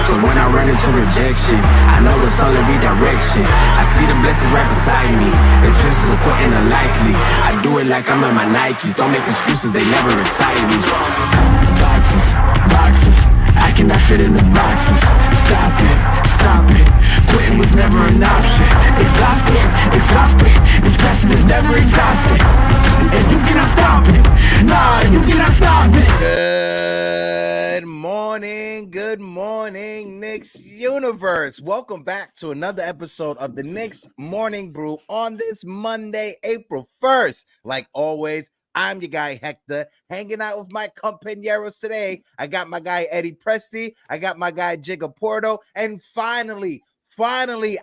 So when I run into rejection, I know it's only redirection. I see the blessings right beside me. The chances are quite unlikely. I do it like I'm in my Nikes. Don't make excuses, they never excite me. Boxes, boxes. I cannot fit in the boxes. Stop it, stop it. Quitting was never an option. Exhausted, exhausted. This passion is never exhausted. And you cannot stop it. Nah, you cannot stop it. Good morning, Knicks universe. Welcome back to another episode of the Knicks Morning Brew on this Monday, April 1st. Like always, I'm your guy, Hector, hanging out with my compañeros today. I got my guy, Eddie Presti. I got my guy, Jiggaman Porto. And finally,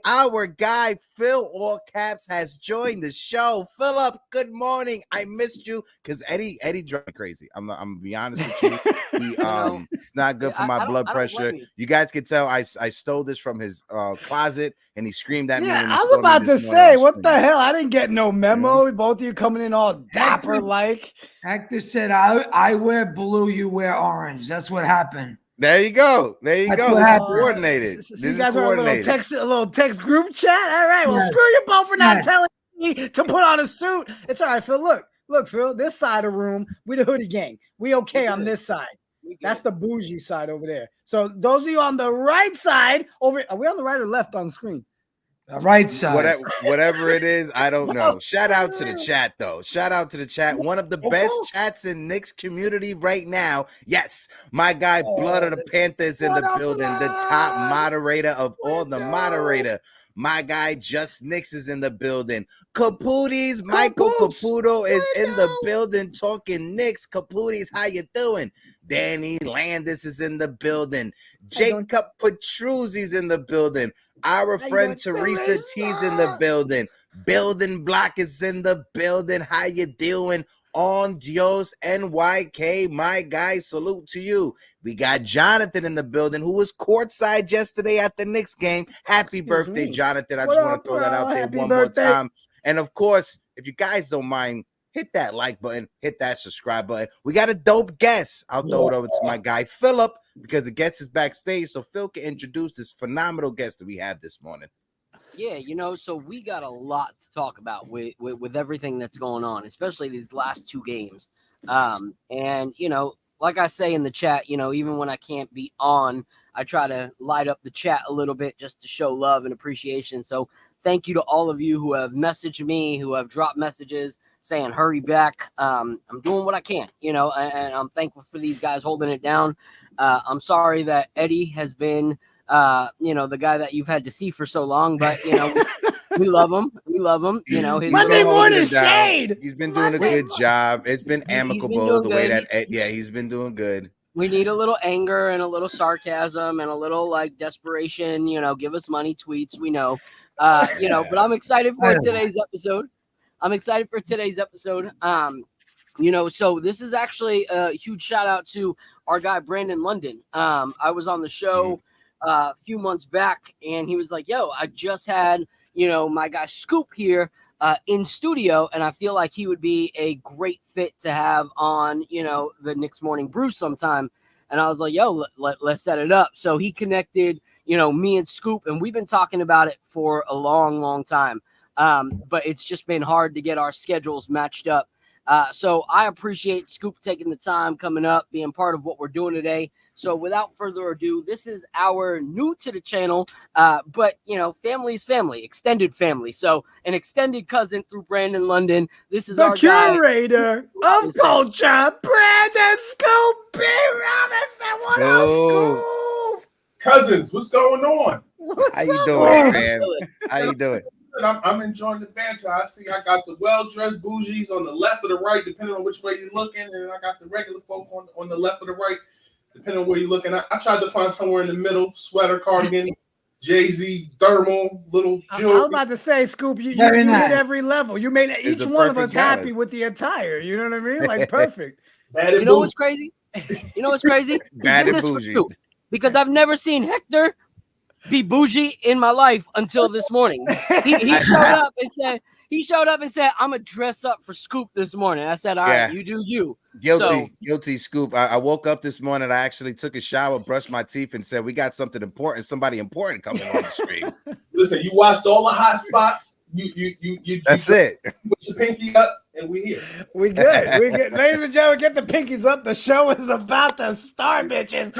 our guy, Phil, all caps, has joined the show. Philip, good morning. I missed you because Eddie drove me crazy. I'm gonna be honest with you. It's not good for my blood pressure. You guys can tell I stole this from his closet, and he screamed at me. Yeah, I was about to say, what the hell? I didn't get no memo. Both of you coming in all dapper like. Hector said, I wear blue, you wear orange. That's what happened. There you go. This is coordinated. So you guys are a little text group chat. All right. Well, screw you both for not telling me to put on a suit. It's all right, Phil. Look, Phil. This side of the room, we the hoodie gang. We okay on this side. That's the bougie side over there. So those of you on the right side over. Are we on the right or left on the screen? The right side. Whatever it is, I don't know. Shout out to the chat, though. Shout out to the chat. One of the best chats in Knicks community right now. Yes, my guy, Blood of the Panthers in the building. The top moderator of all the moderator. My guy, Just Knicks is in the building. Caputis, Michael Caputo is in the building talking Knicks. Caputis, how you doing? Danny Landis is in the building. Jacob Petruzzi's in the building. Our friend Teresa T's in the building. Building Block is in the building. How you doing? On Dios NYK, my guy, salute to you. We got Jonathan in the building, who was courtside yesterday at the Knicks game. Happy birthday, Jonathan. I just want to throw that out there one more time. And of course, if you guys don't mind, hit that like button, hit that subscribe button. We got a dope guest. I'll throw it over to my guy, Philip, because the guest is backstage. So Phil can introduce this phenomenal guest that we have this morning. Yeah, so we got a lot to talk about with everything that's going on, especially these last two games. And, like I say in the chat, even when I can't be on, I try to light up the chat a little bit just to show love and appreciation. So thank you to all of you who have messaged me, who have dropped messages saying, hurry back. I'm doing what I can, and I'm thankful for these guys holding it down. I'm sorry that Eddie has been the guy that you've had to see for so long, but we love him. We love him. His Monday morning shade. He's been doing a good job. It's been amicable the way that he's been doing good. We need a little anger and a little sarcasm and a little desperation, give us money tweets. We know, but I'm excited for today's episode. So this is actually a huge shout out to our guy, Brandon London. I was on the show a few months back, and he was like, yo, I just had, my guy Scoop here in studio, and I feel like he would be a great fit to have on, the Knicks Morning Brew sometime. And I was like, yo, let's set it up. So he connected, me and Scoop, and we've been talking about it for a long, long time. But it's just been hard to get our schedules matched up. So I appreciate Scoop taking the time, coming up, being part of what we're doing today. So without further ado, this is our new to the channel, but, family is family, extended family. So an extended cousin through Brandon London. This is our curator of culture, Brandon Scoop B. Robinson. What up, Scoop? Cousins, what's going on? How you doing, man? How you doing? I'm enjoying the banter. I see I got the well-dressed bougies on the left or the right, depending on which way you're looking, and I got the regular folk on the left or the right, depending on where you're looking. I tried to find somewhere in the middle, sweater, cardigan, Jay-Z, thermal, little jewelry. I was about to say, Scoop, you hit every level. You made each one of us happy with the attire. You know what I mean? Like, perfect. You know what's crazy? Bad and bougie. Because I've never seen Hector be bougie in my life until this morning. He showed up and said, He showed up and said, "I'm gonna dress up for Scoop this morning." I said, "All right, you do you." Guilty, Scoop. I woke up this morning. I actually took a shower, brushed my teeth, and said, "We got something important. Somebody important coming on the stream." Listen, you watched all the hot spots. You That's it. Put your pinky up, and we here. We good. We good. Ladies and gentlemen, get the pinkies up. The show is about to start, bitches.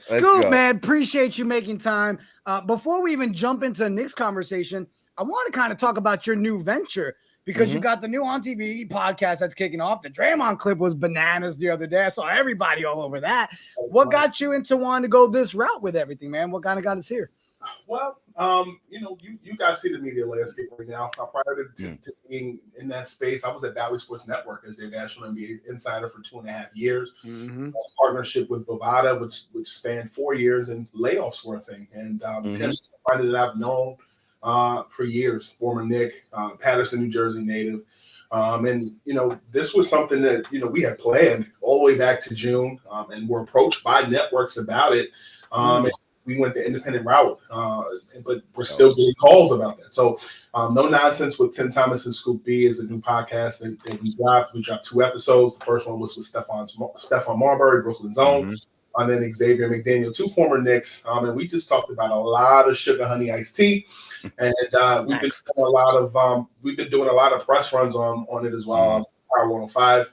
Scoop, man, appreciate you making time. Before we even jump into the Knicks conversation, I want to kind of talk about your new venture because you got the new On TV podcast that's kicking off. The Draymond clip was bananas the other day. I saw everybody all over that. What got you into wanting to go this route with everything, man? What kind of got us here? Well, you guys see the media landscape right now. Prior to being in that space, I was at Valley Sports Network as their national NBA insider for 2.5 years. Partnership with Bovada, which spanned 4 years, and layoffs were a thing. And Tim, somebody that I've known for years, former Knick, Patterson, New Jersey native. And this was something that we had planned all the way back to June, and were approached by networks about it. And we went the independent route, but we're still getting calls about that. So, No Nonsense with Tim Thomas and Scoop B is a new podcast that we dropped. We dropped 2 episodes. The first one was with Stephon Marbury, Brooklyn's own, and then Xavier McDaniel, 2 former Knicks. And we just talked about a lot of sugar honey iced tea, and we've been doing a lot of press runs on it as well. On Power 105.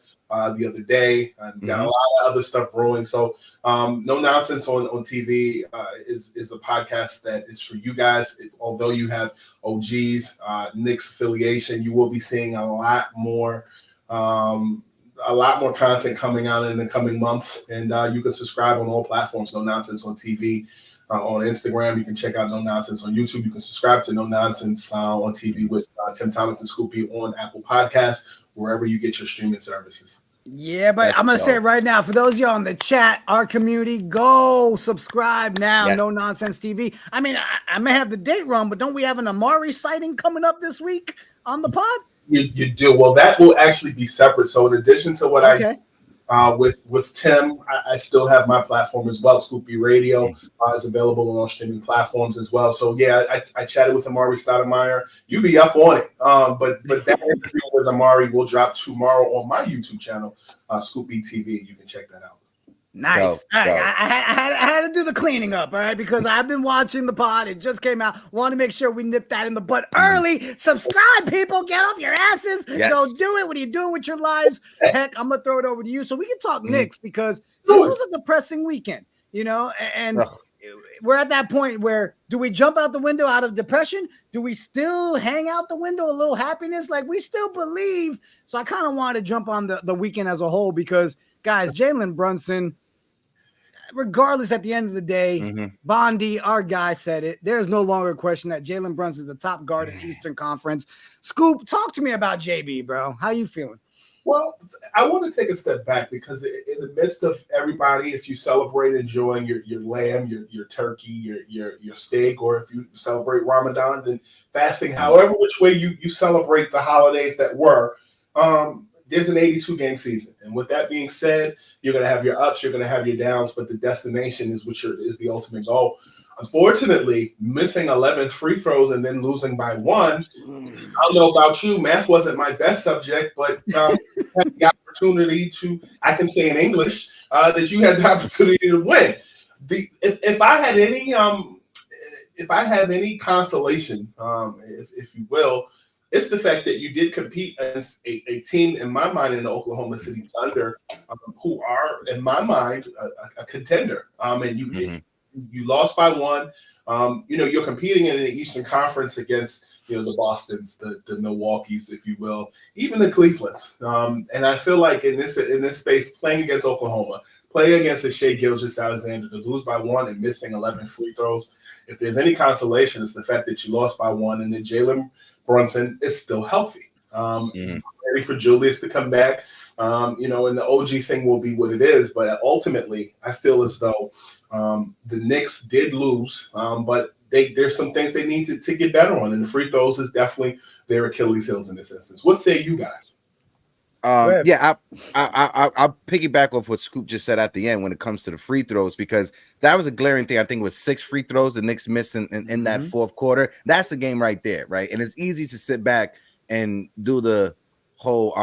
The other day, and we got a lot of other stuff brewing. So, No Nonsense on TV is a podcast that is for you guys. Although you have OGs, Knicks affiliation, you will be seeing a lot more content coming out in the coming months. And you can subscribe on all platforms. No Nonsense on TV. On Instagram, you can check out No Nonsense on YouTube. You can subscribe to No Nonsense on TV with Tim Thomas and Scoopy on Apple Podcasts, wherever you get your streaming services. Yeah, but I'm going to say it right now, for those of y'all in the chat, our community, go subscribe now, No Nonsense TV. I mean, I may have the date wrong, but don't we have an Amari sighting coming up this week on the pod? You do. Well, that will actually be separate. So in addition to what with Tim, I still have my platform as well. Scoop B Radio is available on all streaming platforms as well. So yeah, I chatted with Amari Stoudemire. You be up on it. But that interview with Amari will drop tomorrow on my YouTube channel, Scoop B TV. You can check that out. Nice. All right. I had to do the cleaning up, all right, because I've been watching the pod. It just came out. Want to make sure we nip that in the butt early. Subscribe, people. Get off your asses. Go do it. What are you doing with your lives? Heck, I'm going to throw it over to you so we can talk Knicks, because this was a depressing weekend, and we're at that point where do we jump out the window out of depression? Do we still hang out the window a little happiness? Like, we still believe. So I kind of want to jump on the weekend as a whole because, guys, Jalen Brunson, regardless, at the end of the day, Bondi, our guy, said it. There's no longer a question that Jalen Brunson is the top guard in the Eastern Conference. Scoop, talk to me about JB, bro. How you feeling? Well, I want to take a step back because in the midst of everybody, if you celebrate enjoying your lamb, your turkey, your steak, or if you celebrate Ramadan, then fasting, however which way you celebrate the holidays that were, there's an 82-game season. And with that being said, you're going to have your ups, you're going to have your downs, but the destination is is the ultimate goal. Unfortunately, missing 11 free throws and then losing by 1. I don't know about you. Math wasn't my best subject, but had the opportunity to, I can say in English, that you had the opportunity to win. If I have any consolation, if you will, it's the fact that you did compete against a team, in my mind, in the Oklahoma City Thunder, who are, in my mind, a contender. And you lost by 1. You're competing in the Eastern Conference against the Bostons, the Milwaukees, if you will, even the Clevelands. And I feel like in this space, playing against Oklahoma, playing against a Shai Gilgeous-Alexander, to lose by 1 and missing 11 free throws, if there's any consolation, it's the fact that you lost by 1 and then Jalen Brunson is still healthy. Ready for Julius to come back. And the OG thing will be what it is. But ultimately, I feel as though the Knicks did lose, but there's some things they need to get better on. And the free throws is definitely their Achilles heels in this instance. What say you guys? Yeah, I'll piggyback off what Scoop just said at the end when it comes to the free throws, because that was a glaring thing. I think it was 6 free throws the Knicks missed in that fourth quarter. That's the game right there, right? And it's easy to sit back and do the whole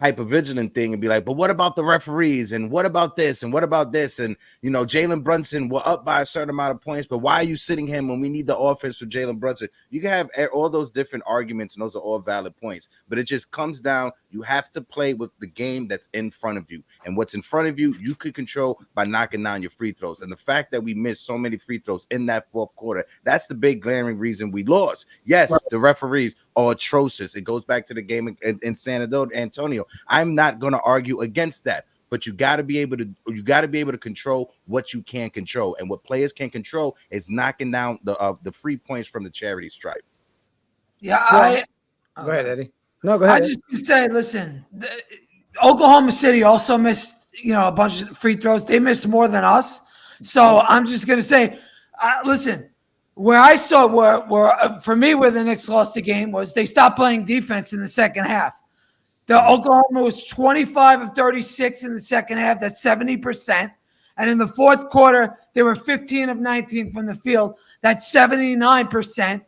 hypervigilant thing and be like, but what about the referees, and what about this, and what about this, and Jalen Brunson, we're up by a certain amount of points, but why are you sitting him when we need the offense for Jalen Brunson? You can have all those different arguments, and those are all valid points, but it just comes down, you have to play with the game that's in front of you, and what's in front of you, you could control by knocking down your free throws. And the fact that we missed so many free throws in that fourth quarter, that's the big glaring reason we lost. Yes, the referees are atrocious. It goes back to the game in San Antonio. I'm not going to argue against that, but you got to be able to control what you can control, and what players can control is knocking down the free points from the charity stripe. Yeah, go ahead, Eddie. No, go ahead. I just say, listen, Oklahoma City also missed a bunch of free throws. They missed more than us, so I'm just going to say, listen. Where I saw where for me where the Knicks lost the game was they stopped playing defense in the second half. The Oklahoma was 25 of 36 in the second half. That's 70%. And in the fourth quarter, they were 15 of 19 from the field. That's 79%.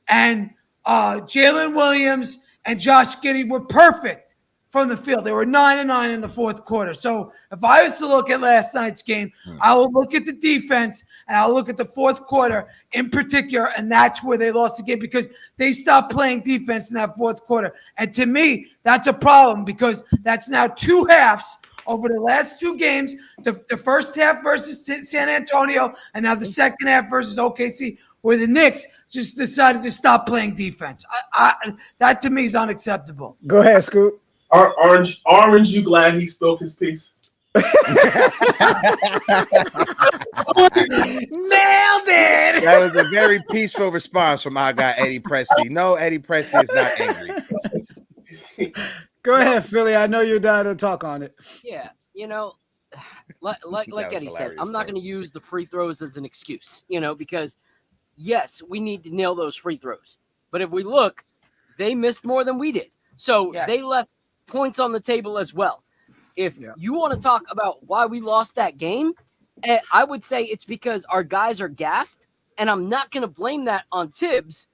And Jalen Williams and Josh Giddey were perfect from the field. They were 9 of 9 in the fourth quarter. So if I was to look at last night's game, I will look at the defense and I'll look at the fourth quarter in particular, and that's where they lost the game because they stopped playing defense in that fourth quarter. And to me, that's a problem because that's now 2 halves over the last 2 games, the first half versus San Antonio, and now the second half versus OKC, where the Knicks just decided to stop playing defense. That to me is unacceptable. Go ahead, Scoop. Orange, you glad he spoke his piece? Nailed it. That was a very peaceful response from our guy Eddie Presti. No, Eddie Presti is not angry. Go ahead, Philly. I know you're down to talk on it. Yeah, like Eddie said, I'm not going to use the free throws as an excuse, because yes, we need to nail those free throws. But if we look, they missed more than we did. So they left points on the table as well. If you want to talk about why we lost that game, I would say it's because our guys are gassed, and I'm not going to blame that on Tibbs,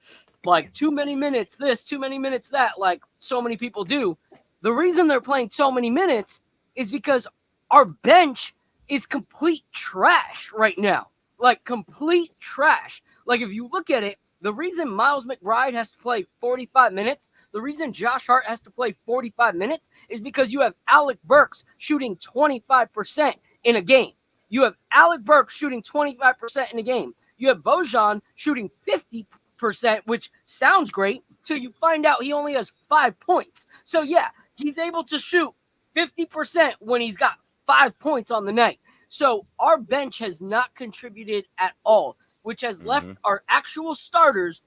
like too many minutes this, too many minutes that, like so many people do. The reason they're playing so many minutes is because our bench is complete trash right now, like complete trash. Like if you look at it, the reason Miles McBride has to play 45 minutes, the reason Josh Hart has to play 45 minutes is because you have Alec Burks shooting 25% in a game. You have Alec Burks shooting 25% in a game. You have Bojan shooting 50%, which sounds great, till you find out he only has 5 points. So, yeah, he's able to shoot 50% when he's got 5 points on the night. So our bench has not contributed at all, which has left our actual starters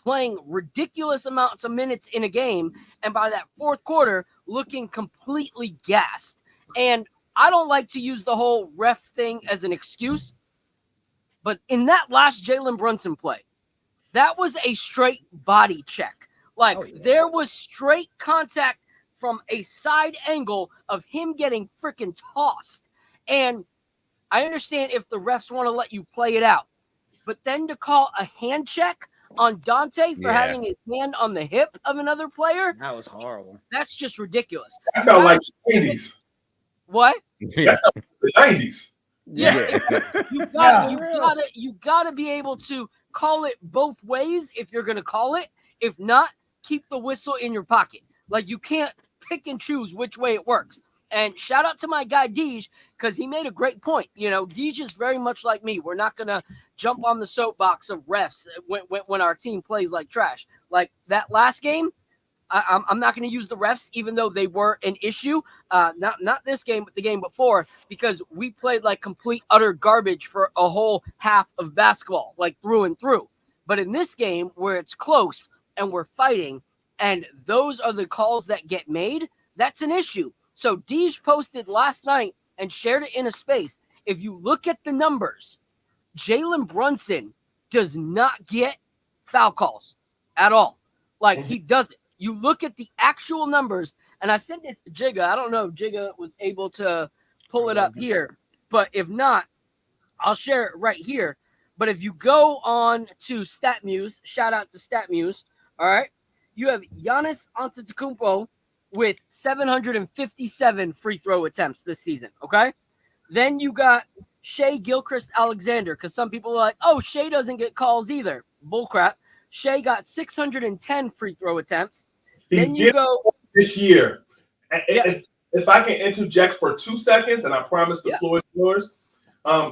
playing ridiculous amounts of minutes in a game, and by that fourth quarter, looking completely gassed. And I don't like to use the whole ref thing as an excuse, but in that last Jalen Brunson play, that was a straight body check. Like, there was straight contact from a side angle of him getting freaking tossed. And I understand if the refs want to let you play it out, but then to call a hand check on Dante for having his hand on the hip of another player, that was horrible. That's just ridiculous. That felt like the 80s. What? Yeah. The 90s. Yeah. You gotta be able to call it both ways if you're gonna call it. If not, keep the whistle in your pocket. Like, you can't pick and choose which way it works. And shout out to my guy Deej, because he made a great point. Deej is very much like me. We're not gonna jump on the soapbox of refs when our team plays like trash. Like that last game, I'm not going to use the refs, even though they were an issue. Not this game, but the game before, because we played like complete utter garbage for a whole half of basketball, like through and through. But in this game, where it's close and we're fighting, and those are the calls that get made, that's an issue. So Deej posted last night and shared it in a space. If you look at the numbers, Jalen Brunson does not get foul calls at all. Like, he doesn't. You look at the actual numbers, and I sent it to Jigga. I don't know if Jigga was able to pull it up here, but if not, I'll share it right here. But if you go on to StatMuse, shout out to StatMuse, all right, you have Giannis Antetokounmpo with 757 free throw attempts this season, okay? Then you got Shai Gilgeous-Alexander, because some people are like, oh, Shai doesn't get calls either. Bullcrap. Shai got 610 free throw attempts. Then you go this year. If I can interject for 2 seconds, and I promise the floor is yours.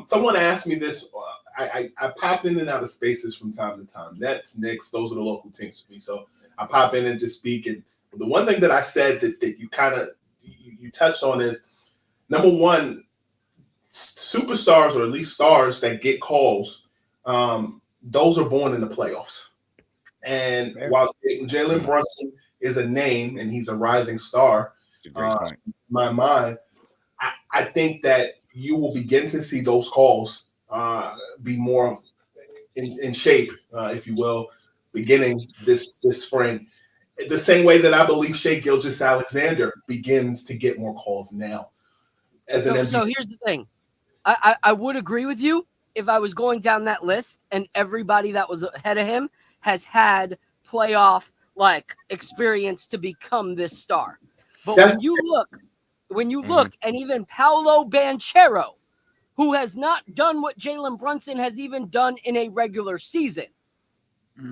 Someone asked me this. I pop in and out of spaces from time to time. Nets, Knicks, those are the local teams for me. So I pop in and just speak. And the one thing that I said that you kind of you touched on is, number one, superstars, or at least stars that get calls, those are born in the playoffs. And while Jalen Brunson is a name and he's a rising star, in my mind, I think that you will begin to see those calls be more in shape, if you will, beginning this spring. The same way that I believe Shai Gilgeous-Alexander begins to get more calls now. So here's the thing. I would agree with you if I was going down that list and everybody that was ahead of him has had playoff experience to become this star. But when you look, and even Paolo Banchero, who has not done what Jalen Brunson has even done in a regular season,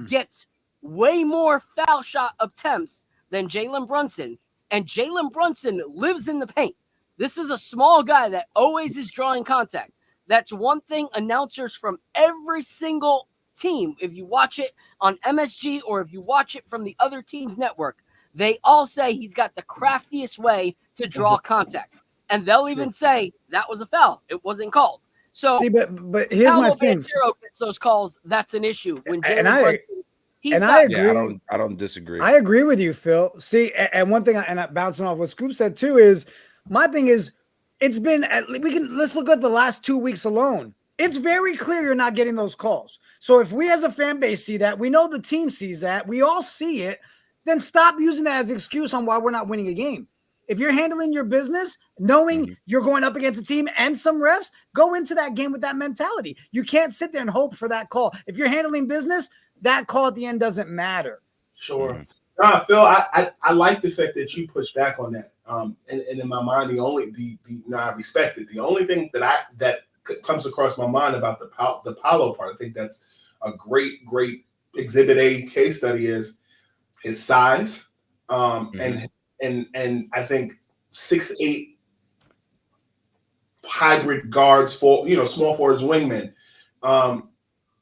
gets way more foul shot attempts than Jalen Brunson, and Jalen Brunson lives in the paint. This is a small guy that always is drawing contact. That's one thing announcers from every single team, if you watch it on MSG or if you watch it from the other team's network, they all say he's got the craftiest way to draw contact. And they'll even say that was a foul. It wasn't called. So, see, but here's my thing. Banchero gets those calls, that's an issue. When Jalen Brunson, I agree. Yeah, I don't disagree. I agree with you, Phil. See, and one thing, and bouncing off what Scoop said too, is my thing is, it's been, let's look at the last 2 weeks alone. It's very clear you're not getting those calls. So if we as a fan base see that, we know the team sees that, we all see it, then stop using that as an excuse on why we're not winning a game. If you're handling your business, knowing you're going up against a team and some refs, go into that game with that mentality. You can't sit there and hope for that call. If you're handling business, that call at the end doesn't matter. Sure. Phil, I like the fact that you push back on that. And in my mind, I respect it. The only thing that comes across my mind about the Paolo part, I think that's a great Exhibit A case study, is his size, and I think 6'8" hybrid guards for small forwards, wingmen.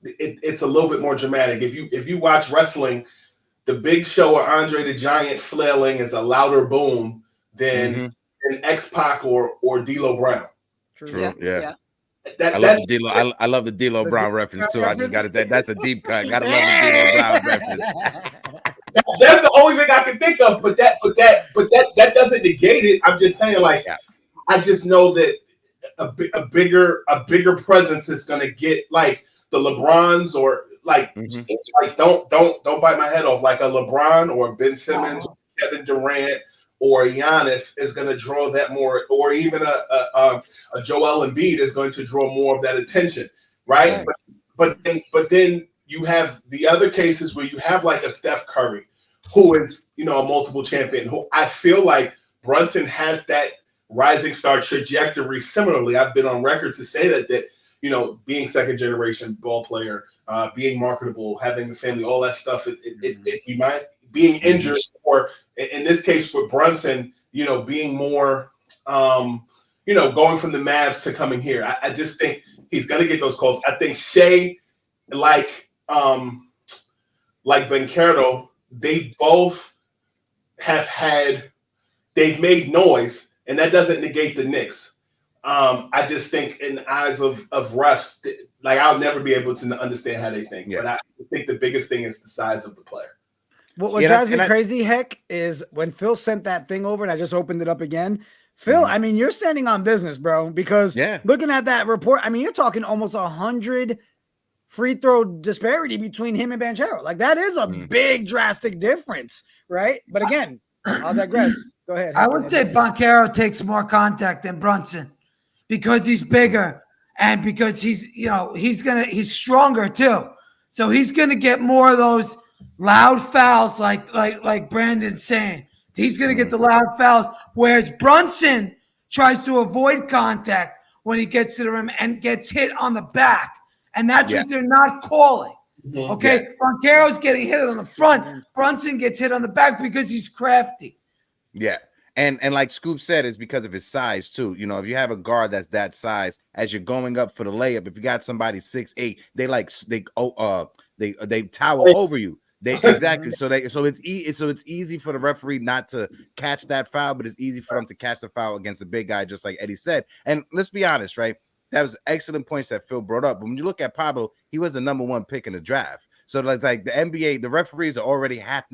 It's a little bit more dramatic. If you watch wrestling, the Big Show or Andre the Giant flailing is a louder boom than an X-Pac or D'Lo Brown. True. Yeah. I love the D'Lo Brown reference too. I just got it. That's a deep cut. Gotta love the D'Lo Brown reference. That's the only thing I can think of. But that doesn't negate it. I'm just saying, I just know that a bigger presence is gonna get like the LeBrons or don't bite my head off, like a LeBron or Ben Simmons, or Kevin Durant, or Giannis is going to draw that more, or even a Joel Embiid is going to draw more of that attention, right? But then you have the other cases where you have like a Steph Curry, who is a multiple champion, who I feel like Brunson has that rising star trajectory. Similarly, I've been on record to say that being second generation ball player, being marketable, having the family, all that stuff, you might being injured, or in this case for Brunson, being more, going from the Mavs to coming here. I just think he's going to get those calls. I think Shai, like Banchero, they both they've made noise, and that doesn't negate the Knicks. I just think in the eyes of refs, I'll never be able to understand how they think. Yeah. But I think the biggest thing is the size of the player. What drives me crazy, Heck, is when Phil sent that thing over and I just opened it up again. Phil, I mean, you're standing on business, bro, because looking at that report, I mean, you're talking almost 100 free throw disparity between him and Banchero. That is a big, drastic difference, right? But again, I'll digress. Go ahead. I would say Banchero takes more contact than Brunson because he's bigger and because he's stronger too. So he's gonna get more of those loud fouls like Brandon's saying. He's gonna get the loud fouls, whereas Brunson tries to avoid contact when he gets to the rim and gets hit on the back. And that's what they're not calling. Okay. Banchero's getting hit on the front. Brunson gets hit on the back because he's crafty. Yeah. And like Scoop said, it's because of his size too. You know, if you have a guard that's that size, as you're going up for the layup, if you got somebody 6'8", they tower over you. Exactly. So it's easy for the referee not to catch that foul, but it's easy for them to catch the foul against the big guy, just like Eddie said. And let's be honest, right? That was excellent points that Phil brought up. But when you look at Pablo, he was the #1 pick in the draft. So it's like the NBA, the referees already have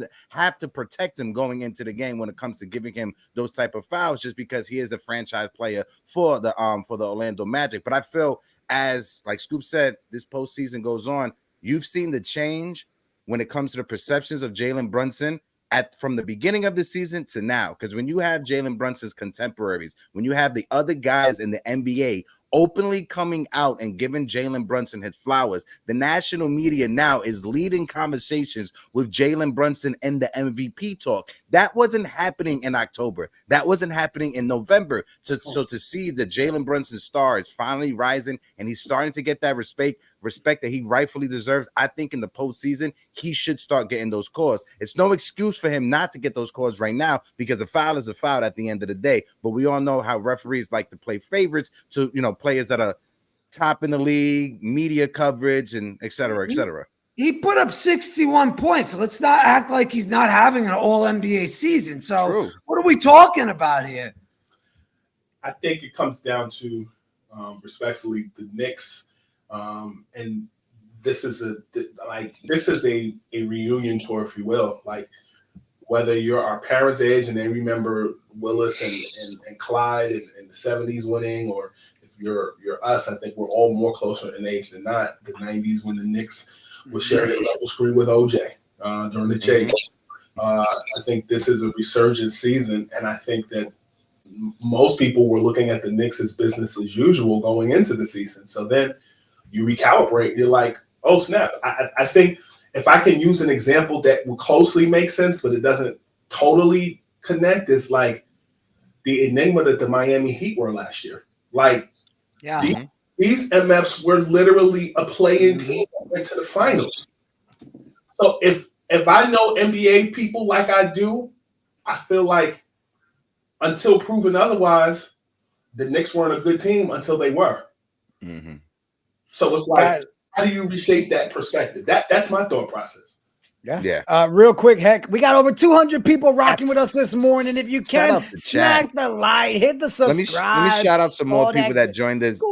to protect him going into the game when it comes to giving him those type of fouls, just because he is the franchise player for the Orlando Magic. But I feel, as like Scoop said, this postseason goes on, you've seen the change when it comes to the perceptions of Jalen Brunson from the beginning of the season to now. Because when you have Jalen Brunson's contemporaries, when you have the other guys in the NBA openly coming out and giving Jalen Brunson his flowers, the national media now is leading conversations with Jalen Brunson in the MVP talk. That wasn't happening in October. That wasn't happening in November. So to see the Jalen Brunson star is finally rising and he's starting to get that respect that he rightfully deserves, I think in the postseason, he should start getting those calls. It's no excuse for him not to get those calls right now, because a foul is a foul at the end of the day. But we all know how referees like to play favorites to, players that are top in the league, media coverage, and et cetera, et cetera. He put up 61 points. Let's not act like he's not having an all-NBA season. So What are we talking about here? I think it comes down to, respectfully, the Knicks. And this is a reunion tour, if you will. Like, whether you're our parents' age and they remember Willis and Clyde in the 70s winning, or if you're us, I think we're all more closer in age than not. The 90s when the Knicks was sharing a level screen with OJ during the chase. I think this is a resurgent season, and I think that most people were looking at the Knicks as business as usual going into the season. So then you recalibrate. You're like, oh, snap. I think if I can use an example that will closely make sense, but it doesn't totally connect, is like the enigma that the Miami Heat were last year. Like, these MFs were literally a play-in team that went to the finals. So if I know NBA people like I do, I feel like until proven otherwise, the Knicks weren't a good team until they were. Mm-hmm. So it's like, how do you reshape that perspective? That's my thought process. Yeah. Real quick, Heck, we got over 200 people rocking with us this morning. If you can, smack the like, hit the subscribe. Let me shout out some more people that joined this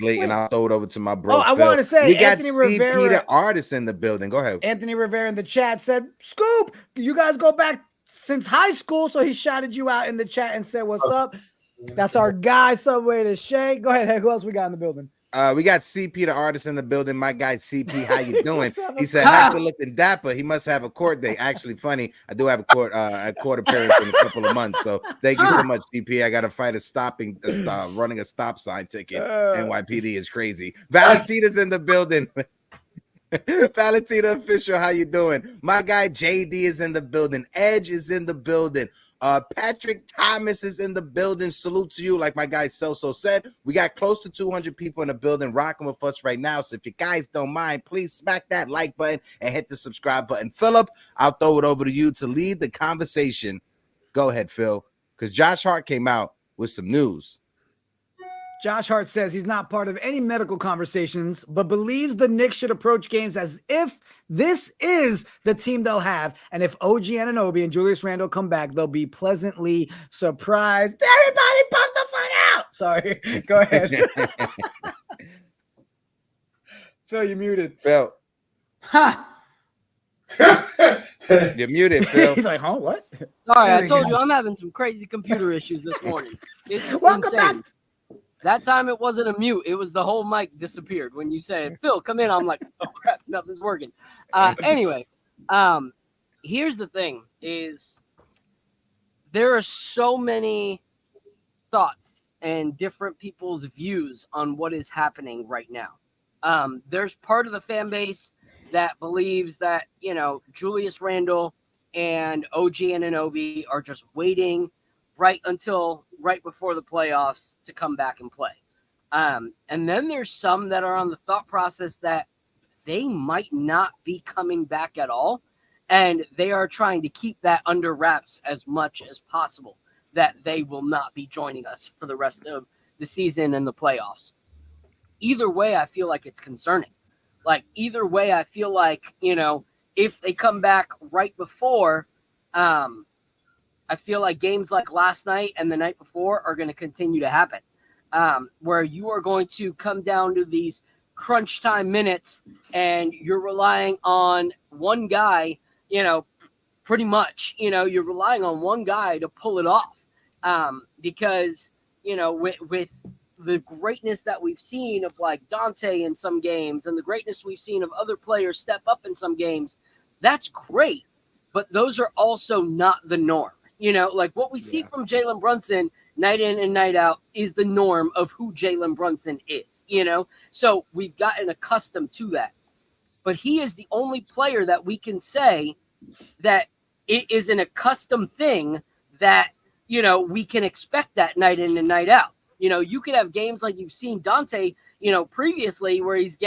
late, and I'll throw it over to my bro. I want to say, we got CP the artist in the building. Go ahead. Anthony Rivera in the chat said, "Scoop, you guys go back since high school," so he shouted you out in the chat and said, "What's up?" That's our guy, Subway to Shake. Go ahead, Heck. Who else we got in the building? We got CP the artist in the building. My guy CP, how you doing? He said Hector looking dapper. He must have a court date. Actually, funny, I do have a court appearance in a couple of months. So thank you so much, CP. I got to fight running a stop sign ticket. NYPD is crazy. Valentina's in the building. Valentina official, how you doing? My guy JD is in the building. Edge is in the building. Patrick Thomas is in the building. Salute to you. Like my guy Celso said, we got close to 200 people in the building rocking with us right now. So if you guys don't mind, please smack that like button and hit the subscribe button. Philip, I'll throw it over to you to lead the conversation. Go ahead, Phil, because Josh Hart came out with some news. Josh Hart says he's not part of any medical conversations, but believes the Knicks should approach games as if this is the team they'll have. And if OG Anunoby and Julius Randle come back, they'll be pleasantly surprised. Everybody pump the fuck out. Sorry. Go ahead. Phil, you're muted. Phil. Ha! You're muted, Phil. He's like, huh? What? Sorry, I told you I'm having some crazy computer issues this morning. It's Welcome insane. back. That time it wasn't a mute. It was the whole mic disappeared. When you said, Phil, come in, I'm like, oh, crap, nothing's working. Anyway, here's the thing is there are so many thoughts and different people's views on what is happening right now. There's part of the fan base that believes that, Julius Randle and OG Anunoby are just waiting right before the playoffs to come back and play. And then there's some that are on the thought process that they might not be coming back at all. And they are trying to keep that under wraps as much as possible, that they will not be joining us for the rest of the season and the playoffs. Either way, I feel like it's concerning. Like, either way, I feel like, if they come back right before, I feel like games like last night and the night before are going to continue to happen, where you are going to come down to these crunch time minutes and you're relying on one guy, pretty much, you're relying on one guy to pull it off, because, with the greatness that we've seen of like Dante in some games and the greatness we've seen of other players step up in some games, that's great. But those are also not the norm. Like what we see from Jalen Brunson night in and night out is the norm of who Jalen Brunson is, So we've gotten accustomed to that. But he is the only player that we can say that it is an accustomed thing that, we can expect that night in and night out. You could have games like you've seen Dante, previously where he's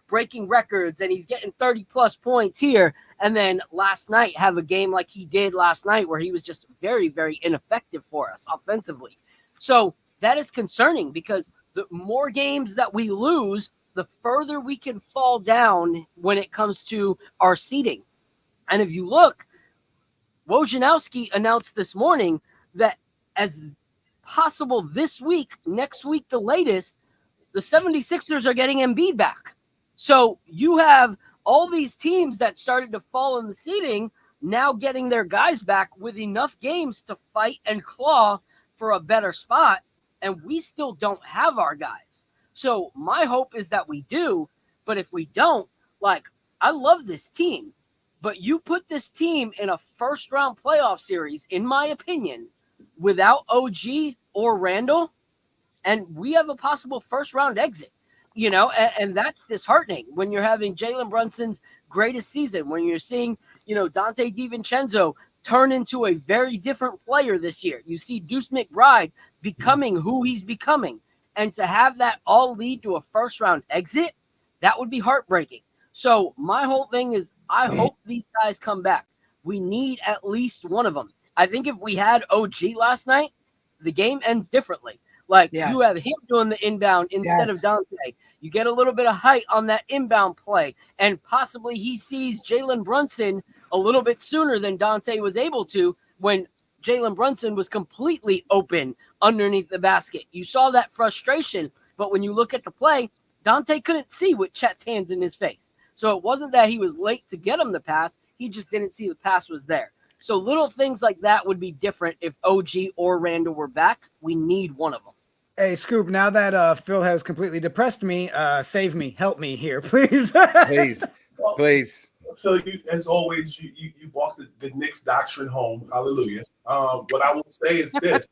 breaking records and he's getting 30 plus points here. And then last night have a game like he did last night where he was just very, very ineffective for us offensively. So that is concerning because the more games that we lose, the further we can fall down when it comes to our seeding. And if you look, Wojnarowski announced this morning that as possible this week, next week, the latest, the 76ers are getting Embiid back. So you have all these teams that started to fall in the seeding now getting their guys back with enough games to fight and claw for a better spot. And we still don't have our guys. So my hope is that we do. But if we don't, I love this team. But you put this team in a first-round playoff series, in my opinion, without OG or Randle, and we have a possible first-round exit, and that's disheartening when you're having Jalen Brunson's greatest season, when you're seeing, Dante DiVincenzo turn into a very different player this year. You see Deuce McBride becoming who he's becoming, and to have that all lead to a first-round exit, that would be heartbreaking. So my whole thing is I hope these guys come back. We need at least one of them. I think if we had OG last night, the game ends differently. You have him doing the inbound instead of Dante. You get a little bit of height on that inbound play, and possibly he sees Jalen Brunson a little bit sooner than Dante was able to when Jalen Brunson was completely open underneath the basket. You saw that frustration, but when you look at the play, Dante couldn't see with Chet's hands in his face. So it wasn't that he was late to get him the pass. He just didn't see the pass was there. So little things like that would be different if OG or Randle were back. We need one of them. Hey, Scoop, now that Phil has completely depressed me, save me, help me here, please. Please. So you, as always, you walk the Knicks doctrine home. Hallelujah. What I will say is this: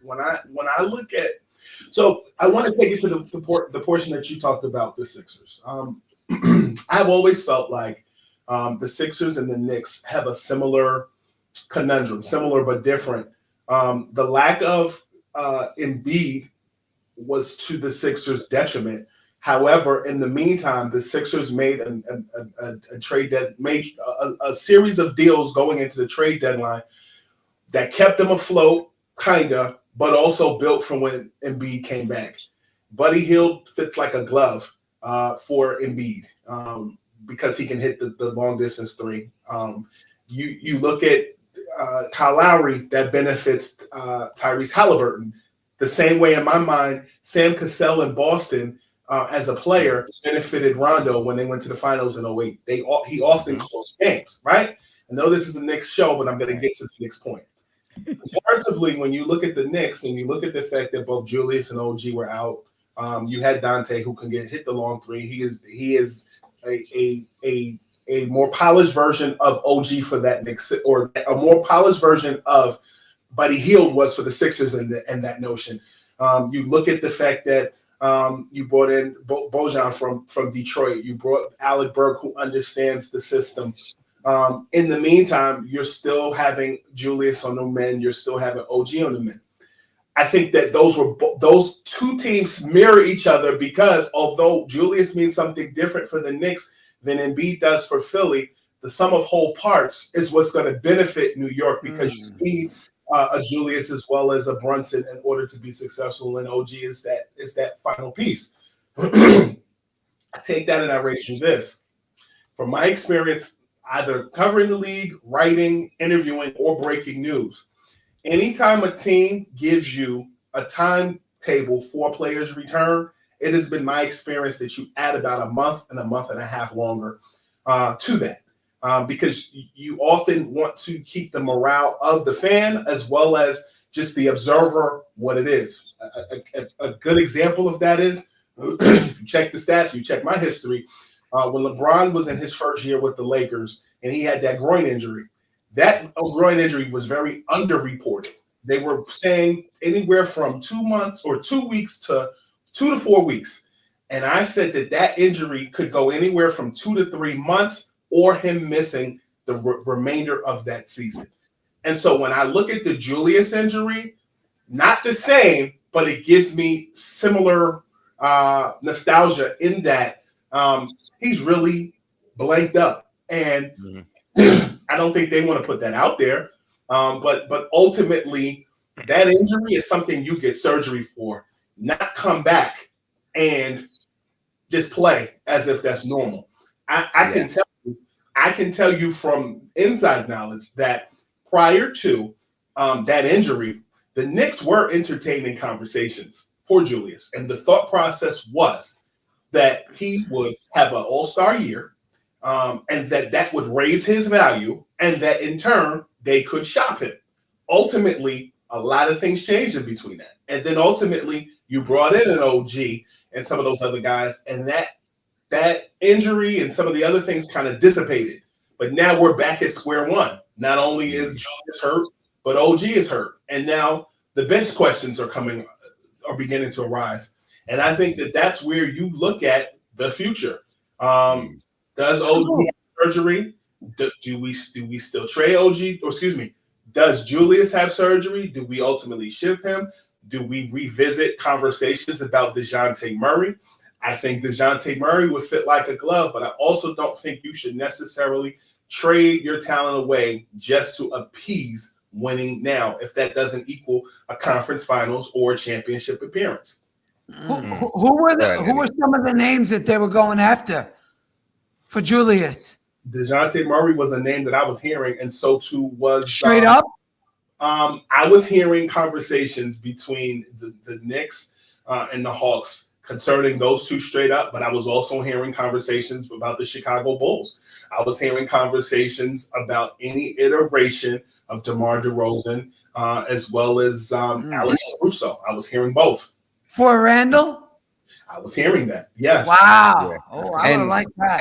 when I look at, so I want to take you to the portion that you talked about, the Sixers. I've always felt like the Sixers and the Knicks have a similar conundrum, similar but different. The lack of Embiid was to the Sixers' detriment. However, in the meantime, the Sixers made a trade that made a series of deals going into the trade deadline that kept them afloat, kinda, but also built from when Embiid came back. Buddy Hield fits like a glove for Embiid because he can hit the long distance three. You look at Kyle Lowry, that benefits Tyrese Halliburton. The same way, in my mind, Sam Cassell in Boston as a player benefited Rondo when they went to the finals in 2008. He often closed games, right? I know this is a Knicks show, but I'm going to get to the Knicks point. Comparatively, when you look at the Knicks and you look at the fact that both Julius and OG were out, you had Dante who can hit the long three. He is a more polished version of OG for that Knicks, or a more polished version of Buddy Hield was for the Sixers and that notion. You look at the fact that you brought in Bojan from Detroit. You brought Alec Burke, who understands the system. In the meantime, you're still having Julius on the men. You're still having OG on the men. I think that those two teams mirror each other because although Julius means something different for the Knicks than Embiid does for Philly, the sum of whole parts is what's going to benefit New York because you need a Julius as well as a Brunson in order to be successful, and OG is that final piece. I take that and I raise you this. From my experience, either covering the league, writing, interviewing, or breaking news, anytime a team gives you a timetable for players' return, it has been my experience that you add about a month and a half longer to that. Because you often want to keep the morale of the fan as well as just the observer what it is. A good example of that is, if you check the stats, you check my history, when LeBron was in his first year with the Lakers and he had that groin injury, that groin injury was very underreported. They were saying anywhere from 2 months or 2 weeks to 2 to 4 weeks. And I said that injury could go anywhere from 2 to 3 months or him missing the remainder of that season. And so when I look at the Julius injury, not the same, but it gives me similar nostalgia in that he's really blanked up. And I don't think they want to put that out there. But ultimately, that injury is something you get surgery for, not come back and just play as if that's normal. I can tell you from inside knowledge that prior to that injury, the Knicks were entertaining conversations for Julius. And the thought process was that he would have an all-star year and that would raise his value and that in turn they could shop him. Ultimately, a lot of things changed in between that. And then ultimately you brought in an OG and some of those other guys, and that injury and some of the other things kind of dissipated. But now we're back at square one. Not only is Julius hurt, but OG is hurt. And now the bench questions are beginning to arise. And I think that's where you look at the future. Does OG have surgery? Do we still trade OG? Or excuse me, does Julius have surgery? Do we ultimately ship him? Do we revisit conversations about DeJounte Murray? I think DeJounte Murray would fit like a glove, but I also don't think you should necessarily trade your talent away just to appease winning now if that doesn't equal a conference finals or a championship appearance. Who were some of the names that they were going after for Julius? DeJounte Murray was a name that I was hearing, and so too was straight up. I was hearing conversations between the Knicks and the Hawks concerning those two straight up, but I was also hearing conversations about the Chicago Bulls. I was hearing conversations about any iteration of DeMar DeRozan as well as Alex Caruso. I was hearing both. For Randle? I was hearing that, yes. Wow. Yeah. Oh, I would like that.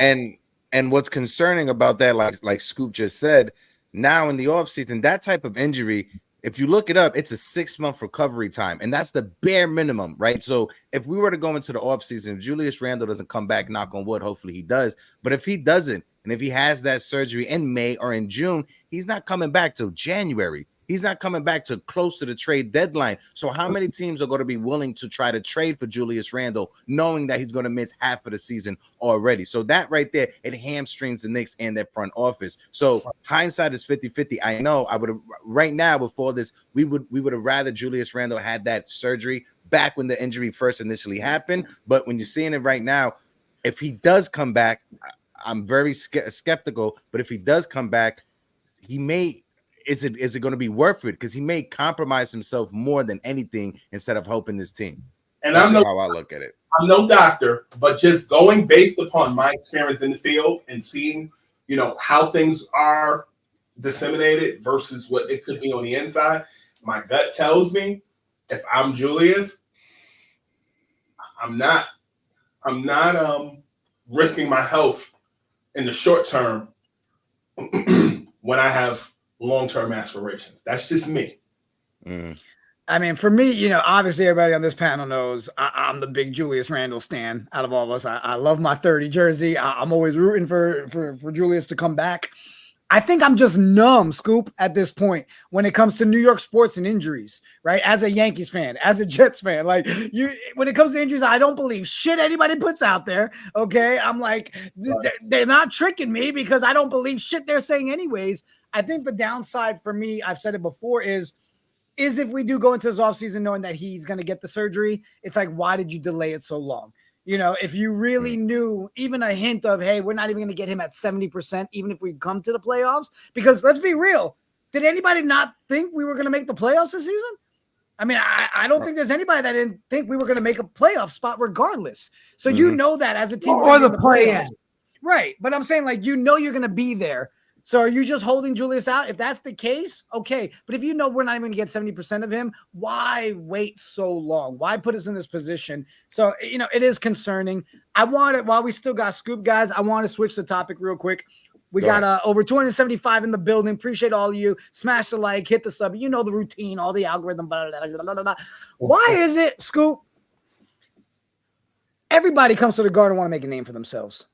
And what's concerning about that, like Scoop just said, now in the offseason, that type of injury, if you look it up, it's a 6-month recovery time, and that's the bare minimum, right? So if we were to go into the offseason, if Julius Randle doesn't come back, knock on wood, hopefully he does, but if he doesn't, and if he has that surgery in May or in June, he's not coming back till January. He's not coming back to close to the trade deadline. So how many teams are going to be willing to try to trade for Julius Randle, knowing that he's going to miss half of the season already? So that right there, it hamstrings the Knicks and their front office. So hindsight is 50-50. I know I would have right now before this, we would have rather Julius Randle had that surgery back when the injury first initially happened. But when you're seeing it right now, if he does come back, I'm very skeptical. But if he does come back, he may. Is it going to be worth it? Because he may compromise himself more than anything instead of helping this team. And that's how I look at it. I'm no doctor, but just going based upon my experience in the field and seeing, how things are disseminated versus what it could be on the inside, my gut tells me if I'm Julius, I'm not risking my health in the short term when I have long-term aspirations. That's just me. I mean, for me, you know, obviously everybody on this panel knows I'm the big Julius Randle stan out of all of us. I love my 30 jersey. I'm always rooting for Julius to come back. I think I'm just numb, Scoop, at this point when it comes to New York sports and injuries, right? As a Yankees fan, as a Jets fan, like when it comes to injuries, I don't believe shit anybody puts out there. Okay. I'm like, they're not tricking me because I don't believe shit they're saying anyways. I think the downside for me, I've said it before, is if we do go into this offseason knowing that he's going to get the surgery, it's like, why did you delay it so long? You know, if you really knew even a hint of, hey, we're not even going to get him at 70%, even if we come to the playoffs, because let's be real. Did anybody not think we were going to make the playoffs this season? I mean, I don't think there's anybody that didn't think we were going to make a playoff spot regardless. So you know that as a team. Or the play-in. Right. But I'm saying, like, you know you're going to be there. So are you just holding Julius out? If that's the case, okay. But if you know we're not even going to get 70% of him, why wait so long? Why put us in this position? So, you know, it is concerning. I want it, while we still got Scoop, guys, I want to switch the topic real quick. We got over 275 in the building. Appreciate all of you. Smash the like, hit the sub. You know the routine, all the algorithm. Blah, blah, blah, blah, blah. Why is it, Scoop? Everybody comes to the Garden and want to make a name for themselves.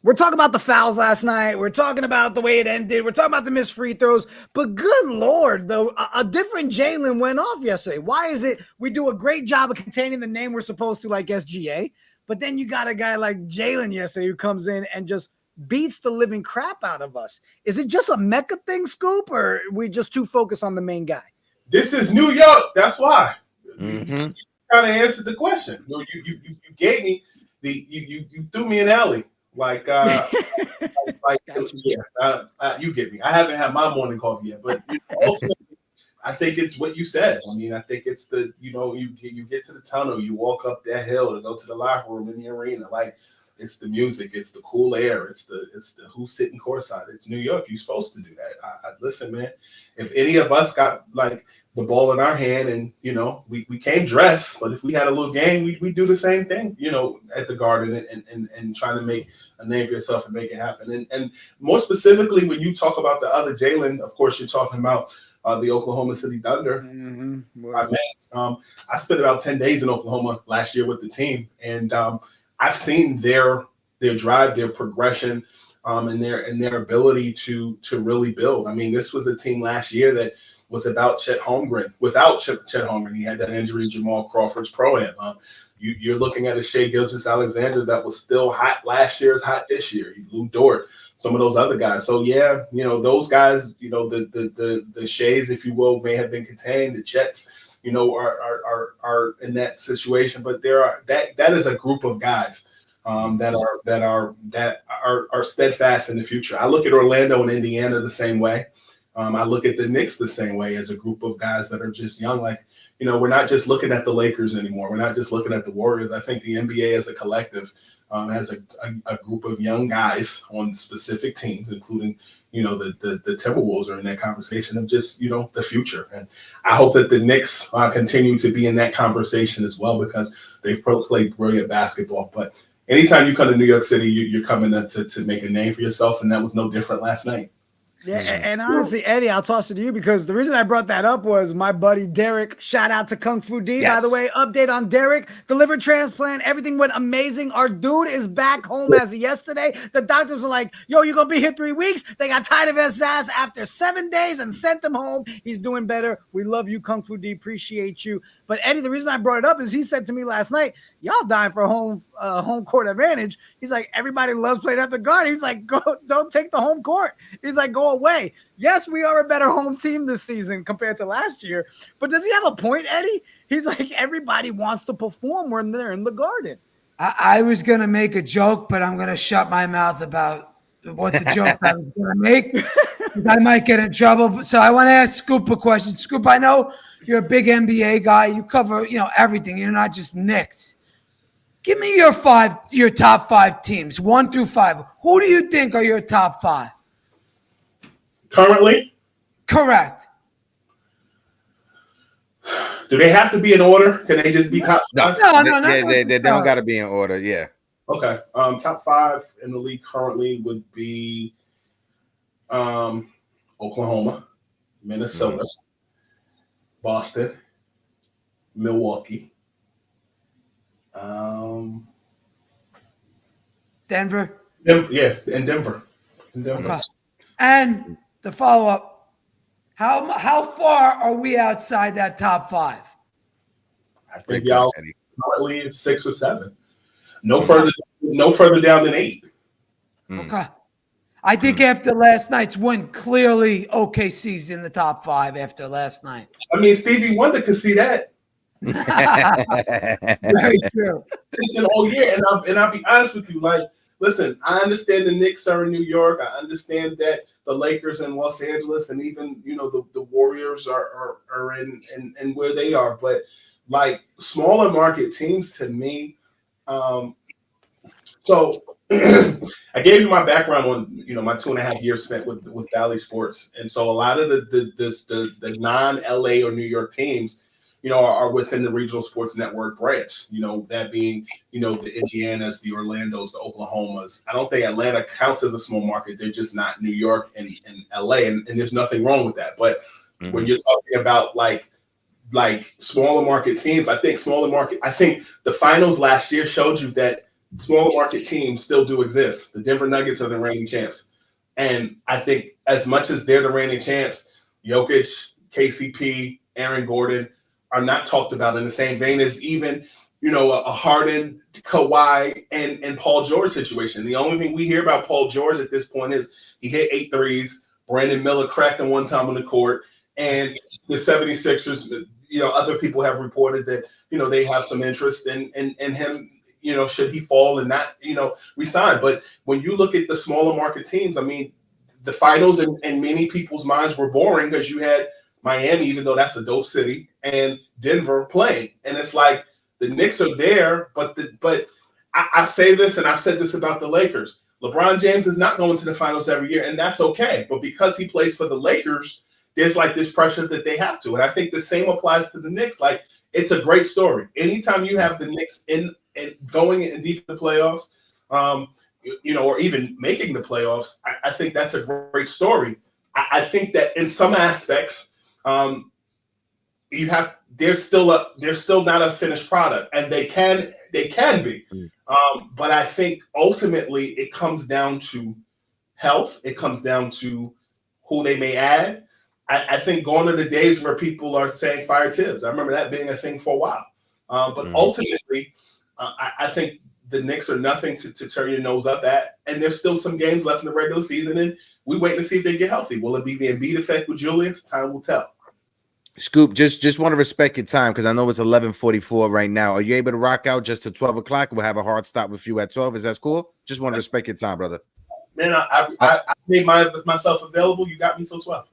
We're talking about the fouls last night. We're talking about the way it ended. We're talking about the missed free throws. But good Lord, though, a different Jalen went off yesterday. Why is it we do a great job of containing the name we're supposed to, like SGA, but then you got a guy like Jalen yesterday who comes in and just beats the living crap out of us? Is it just a Mecca thing, Scoop, or are we just too focused on the main guy? This is New York. That's why. You kind of answered the question. You gave me you threw me an alley. You get me. I haven't had my morning coffee yet, but ultimately, I think it's what you said. I mean, I think it's the, you know, you get to the tunnel, you walk up that hill to go to the locker room in the arena. Like, it's the music, it's the cool air, it's the who's sitting courtside. It's New York. You're supposed to do that. Listen, man. If any of us got like the ball in our hand and, you know, we came dressed, but if we had a little game, we do the same thing, you know, at the Garden and trying to make a name for yourself and make it happen. And more specifically, when you talk about the other Jalen, of course, you're talking about the Oklahoma City Thunder. I spent about 10 days in Oklahoma last year with the team, and I've seen their drive, their progression, and their ability to really build. I mean, this was a team last year that was about Chet Holmgren. Without Chet Holmgren, he had that injury, Jamal Crawford's pro-am. You're looking at a Shai Gilgeous-Alexander that was still hot last year, is hot this year. Lou Dort, some of those other guys. So yeah, you know, those guys, you know, the Shays, if you will, may have been contained. The Chets, you know, are in that situation, but that is a group of guys that are steadfast in the future. I look at Orlando and Indiana the same way. I look at the Knicks the same way, as a group of guys that are just young. Like, you know, we're not just looking at the Lakers anymore. We're not just looking at the Warriors. I think the NBA as a collective has a group of young guys on specific teams, including, you know, the Timberwolves are in that conversation of just, you know, the future. And I hope that the Knicks continue to be in that conversation as well, because they've played brilliant basketball. But anytime you come to New York City, you're coming to make a name for yourself, and that was no different last night. Yeah, and honestly, Eddie, I'll toss it to you, because the reason I brought that up was my buddy Derek. Shout out to Kung Fu D, by the way. Update on Derek, the liver transplant. Everything went amazing. Our dude is back home as of yesterday. The doctors were like, yo, you're going to be here 3 weeks. They got tired of his ass after 7 days and sent him home. He's doing better. We love you, Kung Fu D. Appreciate you. But Eddie, the reason I brought it up is he said to me last night, y'all dying for home court advantage. He's like, everybody loves playing at the Garden. He's like, don't take the home court. He's like, go away. Yes, we are a better home team this season compared to last year. But does he have a point, Eddie? He's like, everybody wants to perform when they're in the Garden. I was going to make a joke, but I'm going to shut my mouth about what the joke I was going to make. I might get in trouble. So I want to ask Scoop a question. Scoop, I know you're a big NBA guy. You cover, you know, everything. You're not just Knicks. Give me your top 5 teams, 1 through 5. Who do you think are your top 5? Currently? Correct. Do they have to be in order? Can they just be top 5? No. They don't got to be in order. Yeah. Okay. Top 5 in the league currently would be Oklahoma, Minnesota, Boston, Milwaukee, Denver. and Denver. Okay. And the follow up, how far are we outside that top 5? I think y'all currently 6 or 7. No further down than 8. Okay. I think after last night's win, clearly OKC's in the top 5 after last night. I mean, Stevie Wonder could see that. Very true. Listen, all year, and I'll be honest with you. Like, listen, I understand the Knicks are in New York. I understand that the Lakers in Los Angeles, and even the Warriors are in where they are. But like smaller market teams, to me, so I gave you my background on my 2.5 years spent with Valley Sports, and so a lot of the non-LA or New York teams, are within the regional sports network branch. That being the Indianas, the Orlandos, the Oklahomas. I don't think Atlanta counts as a small market. They're just not New York and LA, and there's nothing wrong with that. But when you're talking about like smaller market teams, I think the finals last year showed you that smaller market teams still do exist. The Denver Nuggets are the reigning champs. And I think as much as they're the reigning champs, Jokic, KCP, Aaron Gordon are not talked about in the same vein as even, a Harden, Kawhi, and Paul George situation. The only thing we hear about Paul George at this point is he hit 8 threes. Brandon Miller cracked him one time on the court. And the 76ers, other people have reported that, they have some interest in him, should he fall and not, resign. But when you look at the smaller market teams, I mean, the finals in many people's minds were boring because you had Miami, even though that's a dope city, and Denver playing. And it's like the Knicks are there, but I say this, and I've said this about the Lakers. LeBron James is not going to the finals every year, and that's okay. But because he plays for the Lakers, there's like this pressure that they have to. And I think the same applies to the Knicks. Like, it's a great story. Anytime you have the Knicks in and going in deep in the playoffs, or even making the playoffs, I think that's a great story. I think that in some aspects, they're still not a finished product, and they can be. But I think ultimately it comes down to health. It comes down to who they may add. I think gone are the days where people are saying fire Tibbs. I remember that being a thing for a while. But ultimately, I think the Knicks are nothing to turn your nose up at. And there's still some games left in the regular season, and we waiting to see if they get healthy. Will it be the Embiid effect with Julius? Time will tell. Scoop, just want to respect your time because I know it's 11:44 right now. Are you able to rock out just to 12 o'clock? We'll have a hard stop with you at 12. Is that cool? Just want to respect your time, brother. Man, I made myself available. You got me till 12.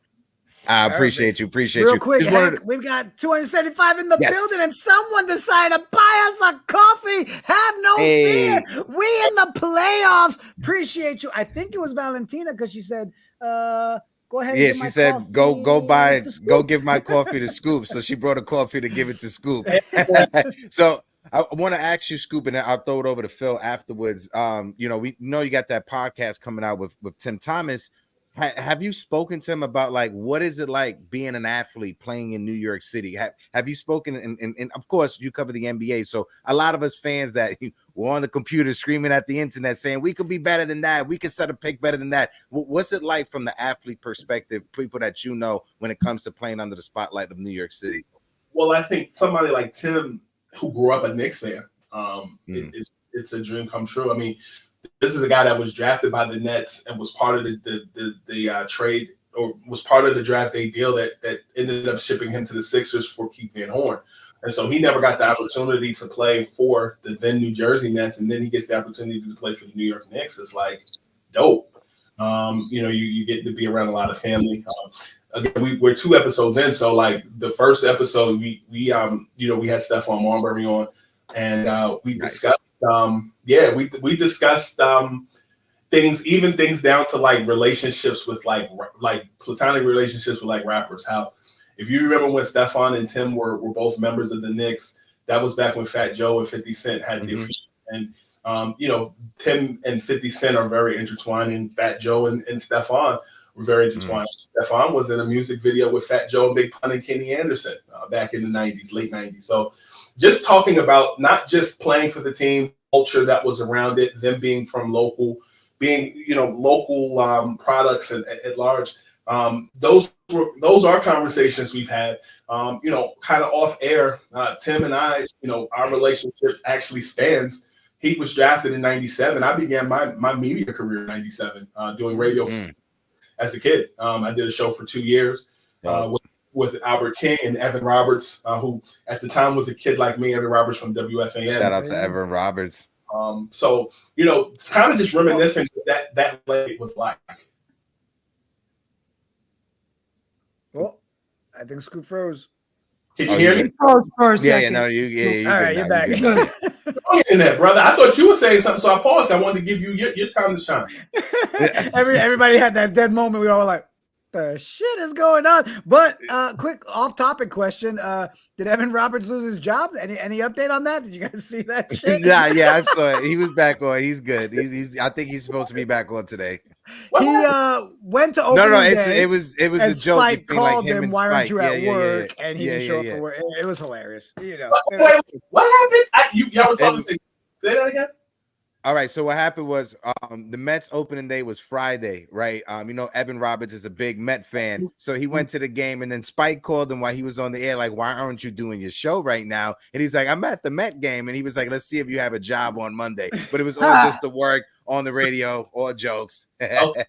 I appreciate you. Real quick, Hank, we've got 275 in the building, and someone decided to buy us a coffee. Have no fear. We in the playoffs. Appreciate you. I think it was Valentina because she said, go ahead. Yeah, she said, go give my coffee to Scoop. So she brought a coffee to give it to Scoop. So I want to ask you, Scoop, and I'll throw it over to Phil afterwards. We know you got that podcast coming out with Tim Thomas. Have you spoken to him about like what is it like being an athlete playing in New York City? Have you spoken? And of course, you cover the NBA, so a lot of us fans that were on the computer screaming at the internet saying we could be better than that, we could set a pick better than that. What's it like from the athlete perspective, people that when it comes to playing under the spotlight of New York City? Well, I think somebody like Tim, who grew up a Knicks fan, it's a dream come true. I mean, this is a guy that was drafted by the Nets and was part of the trade, or was part of the draft day deal that ended up shipping him to the Sixers for Keith Van Horn. And so he never got the opportunity to play for the then New Jersey Nets, and then he gets the opportunity to play for the New York Knicks. It's like dope. You get to be around a lot of family. Again, we're 2 episodes in, so like the first episode, we had Stephon Marbury on, and we discussed. We discussed things down to like relationships with like platonic relationships with like rappers. How, if you remember when Stephon and Tim were both members of the Knicks, that was back when Fat Joe and 50 Cent had their and Tim and 50 Cent are very intertwined, and Fat Joe and Stephon were very intertwined. Stefan was in a music video with Fat Joe and Big Pun and Kenny Anderson back in the 90s, late 90s. So just talking about not just playing for the team, culture that was around it, them being from local, being, local products at large. Those are conversations we've had, kind of off air. Tim and I, our relationship actually spans. He was drafted in 97. I began my media career in 97, doing radio as a kid. I did a show for 2 years with Albert King and Evan Roberts, who at the time was a kid like me, Evan Roberts from WFAN. Shout out to Evan Roberts. So, it's kind of just reminiscing that way it was like. Well, I think Scoop froze. Can you hear me? For a second. You're all right, you're back. In that, brother. I thought you were saying something, so I paused. I wanted to give you your time to shine. Everybody had that dead moment. We all were like, the shit is going on? But quick off-topic question. Did Evan Roberts lose his job? Any update on that? Did you guys see that shit? Yeah, I saw it. He was back on. He's good. I think he's supposed to be back on today. He went to opening day. It was a joke Spike between like called him him, and why aren't Spike. you at work? Yeah. And he didn't show up for work. It was hilarious. Wait, what happened? Y'all were talking. Say that again. All right, so what happened was the Mets opening day was Friday, right? Evan Roberts is a big Met fan, so he went to the game, and then Spike called him while he was on the air, like, why aren't you doing your show right now? And he's like, I'm at the Met game, and he was like, let's see if you have a job on Monday. But it was all just the work on the radio, all jokes. Okay.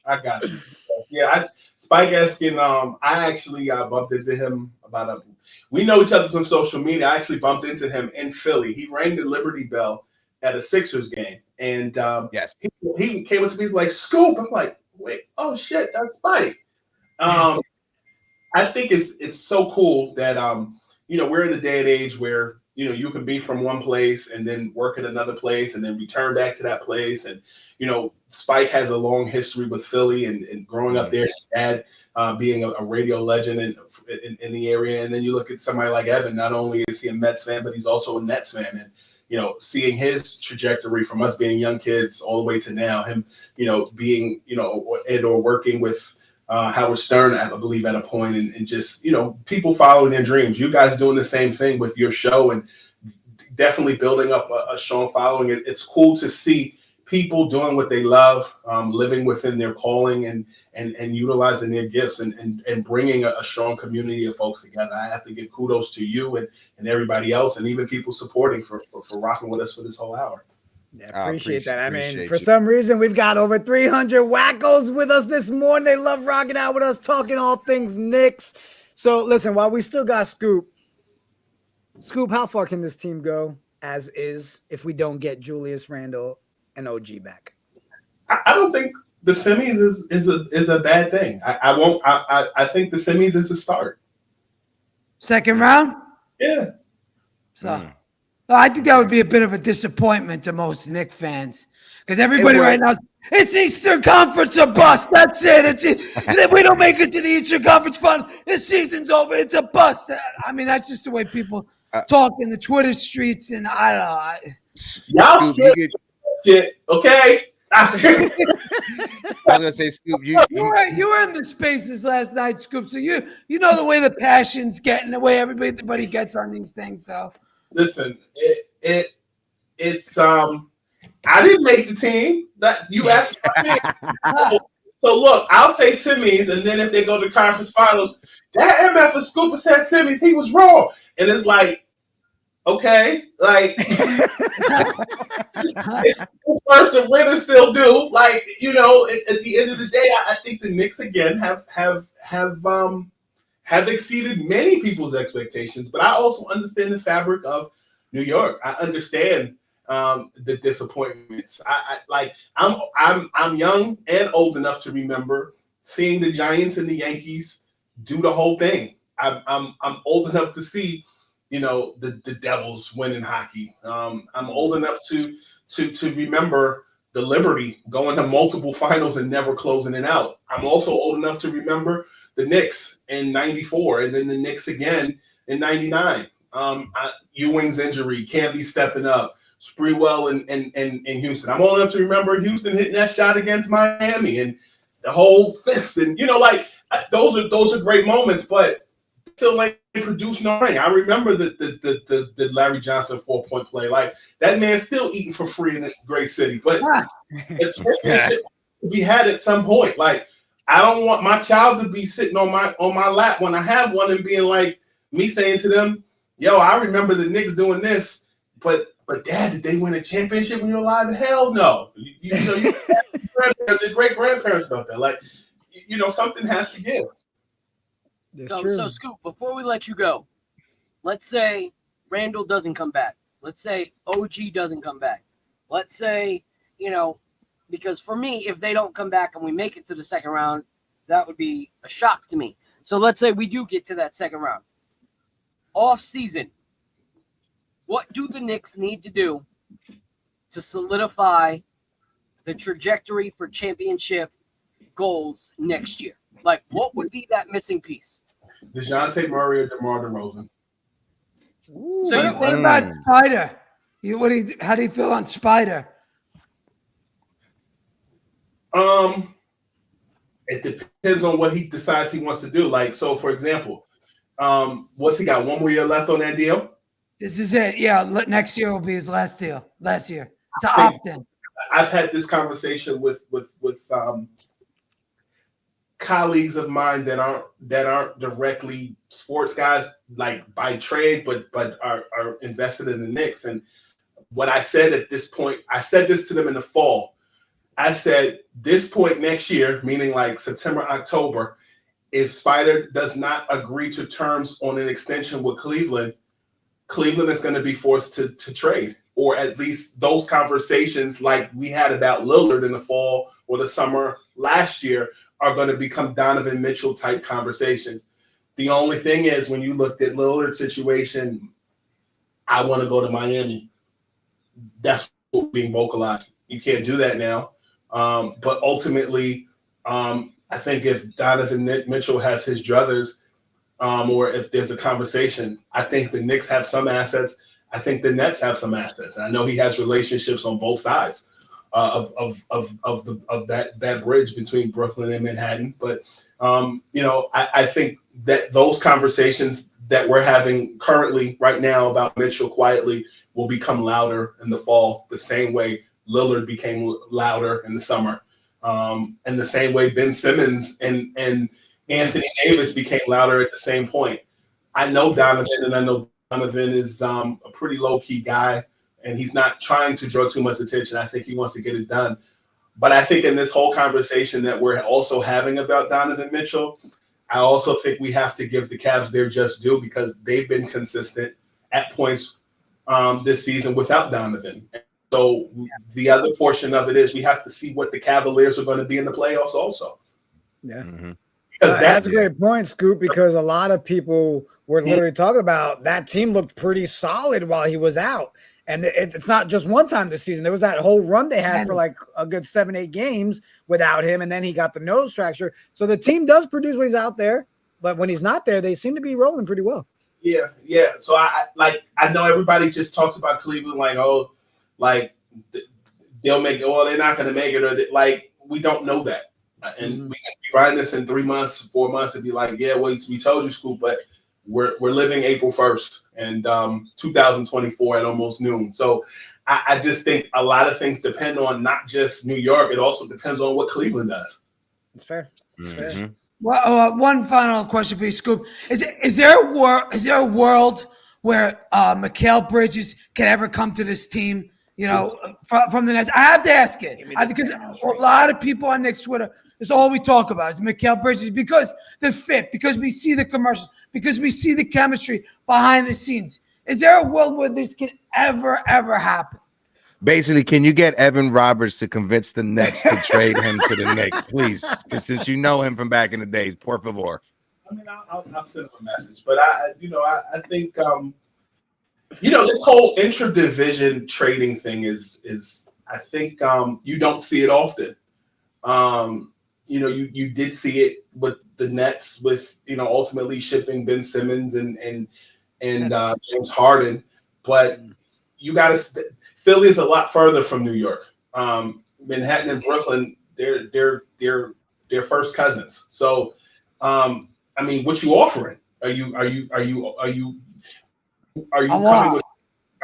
I got you. Yeah, Spike Eskin, I actually bumped into him we know each other from social media. I actually bumped into him in Philly. He rang the Liberty Bell at a Sixers game, and yes, he came up to me. He's like, "Scoop." I'm like, "Wait, oh shit, that's Spike." I think it's so cool that we're in a day and age where you can be from one place and then work at another place and then return back to that place. And Spike has a long history with Philly and growing up there. His dad being a radio legend in the area, and then you look at somebody like Evan. Not only is he a Mets fan, but he's also a Nets fan. And seeing his trajectory from us being young kids all the way to now, him, being, or working with Howard Stern, I believe, at a point, and just, people following their dreams. You guys doing the same thing with your show and definitely building up a strong following. It's cool to see people doing what they love, living within their calling and utilizing their gifts and bringing a strong community of folks together. I have to give kudos to you and everybody else, and even people supporting for rocking with us for this whole hour. Yeah, appreciate that. I mean, for some reason, we've got over 300 wackos with us this morning. They love rocking out with us, talking all things Knicks. So listen, while we still got Scoop, how far can this team go as is if we don't get Julius Randle and OG back? I don't think the semis is a bad thing. I think the semis is a start. Second round? Yeah. So I think that would be a bit of a disappointment to most Knicks fans because everybody right now, it's Eastern Conference or bust. That's it. If we don't make it to the Eastern Conference Finals, this season's over. It's a bust. I mean, that's just the way people talk in the Twitter streets, and I don't know. Y'all shit. Okay. I was gonna say, Scoop, you were in the spaces last night, Scoop. So you know the way the passion's getting, the way everybody gets on these things. So listen, it's I didn't make the team. That you asked me. So look, I'll say semis, and then if they go to conference finals, that MF Scooper said semis, he was wrong, and it's like. Okay, like first the winners still do. Like at the end of the day, I think the Knicks again have exceeded many people's expectations. But I also understand the fabric of New York. I understand the disappointments. I'm young and old enough to remember seeing the Giants and the Yankees do the whole thing. I'm old enough to see. The Devils win in hockey. I'm old enough to remember the Liberty going to multiple finals and never closing it out. I'm also old enough to remember the Knicks in '94 and then the Knicks again in '99. Ewing's injury, can't be stepping up. Sprewell in Houston. I'm old enough to remember Houston hitting that shot against Miami and the whole fist, and like those are great moments, but still like produce no ring. I remember the Larry Johnson 4-point play. Like that man's still eating for free in this great city. But we had at some point. Like I don't want my child to be sitting on my lap when I have one and being like me saying to them, "Yo, I remember the Knicks doing this, but Dad, did they win a championship when you were alive?" Hell no. You your great grandparents about that. Like something has to give. So, Scoop, before we let you go, let's say Randle doesn't come back. Let's say OG doesn't come back. Let's say, because for me, if they don't come back and we make it to the second round, that would be a shock to me. So let's say we do get to that second round. Off season, what do the Knicks need to do to solidify the trajectory for championship goals next year? Like, what would be that missing piece? DeJounte Murray or DeMar DeRozan? So what about Spider? How do you feel on Spider? It depends on what he decides he wants to do. Like, so for example, what's he got? 1 more year left on that deal? This is it. Yeah, next year will be his last deal. Last year. It's an opt-in. I've had this conversation with colleagues of mine that aren't directly sports guys, like by trade, but are invested in the Knicks. And what I said at this point, I said this to them in the fall. I said, this point next year, meaning like September, October, if Spider does not agree to terms on an extension with Cleveland is going to be forced to trade, or at least those conversations like we had about Lillard in the fall or the summer last year are going to become Donovan Mitchell type conversations. The only thing is, when you looked at Lillard's situation, I want to go to Miami. That's what's being vocalized. You can't do that now. But ultimately, I think if Donovan Mitchell has his druthers, or if there's a conversation, I think the Knicks have some assets. I think the Nets have some assets. And I know he has relationships on both sides of that bridge between Brooklyn and Manhattan. But I think that those conversations that we're having currently right now about Mitchell quietly will become louder in the fall, the same way Lillard became louder in the summer, and the same way Ben Simmons and Anthony Davis became louder at the same point. I know Donovan, and I know Donovan is a pretty low-key guy, and he's not trying to draw too much attention. I think he wants to get it done. But I think in this whole conversation that we're also having about Donovan Mitchell, I also think we have to give the Cavs their just due, because they've been consistent at points this season without Donovan. So the other portion of it is we have to see what the Cavaliers are going to be in the playoffs also. Yeah. Mm-hmm. That's a great point, Scoop, because a lot of people were literally talking about that team looked pretty solid while he was out. And it's not just one time this season. There was that whole run they had for like a good 7-8 games without him, and then he got the nose fracture. So the team does produce when he's out there, but when he's not there, they seem to be rolling pretty well. Yeah. So I know everybody just talks about Cleveland like they'll make it, or they're not going to make it, or we don't know that. And we can find this in 3 months, 4 months, and be like, yeah, well, we told you, Scoop, but we're living April 1st and 2024 at almost noon. So I just think a lot of things depend on not just New York. It also depends on what Cleveland does. It's fair. It's fair. Well, one final question for you, Scoop. Is there a world where Mikal Bridges can ever come to this team, from the Nets? I have to ask it. Because a lot of people on Knicks Twitter, it's all we talk about is Mikal Bridges, because the fit, because we see the commercials, because we see the chemistry behind the scenes. Is there a world where this can ever happen? Basically, can you get Evan Roberts to convince the Nets to trade him to the Knicks, please? Because since you know him from back in the days, por favor. I mean, I'll send him a message, but I think this whole intra-division trading thing is I think you don't see it often. You did see it with the Nets, with ultimately shipping Ben Simmons and James Harden, but you got to. Philly is a lot further from New York. Manhattan and Brooklyn, they're they're first cousins. So, I mean, what you offering? Are you coming with?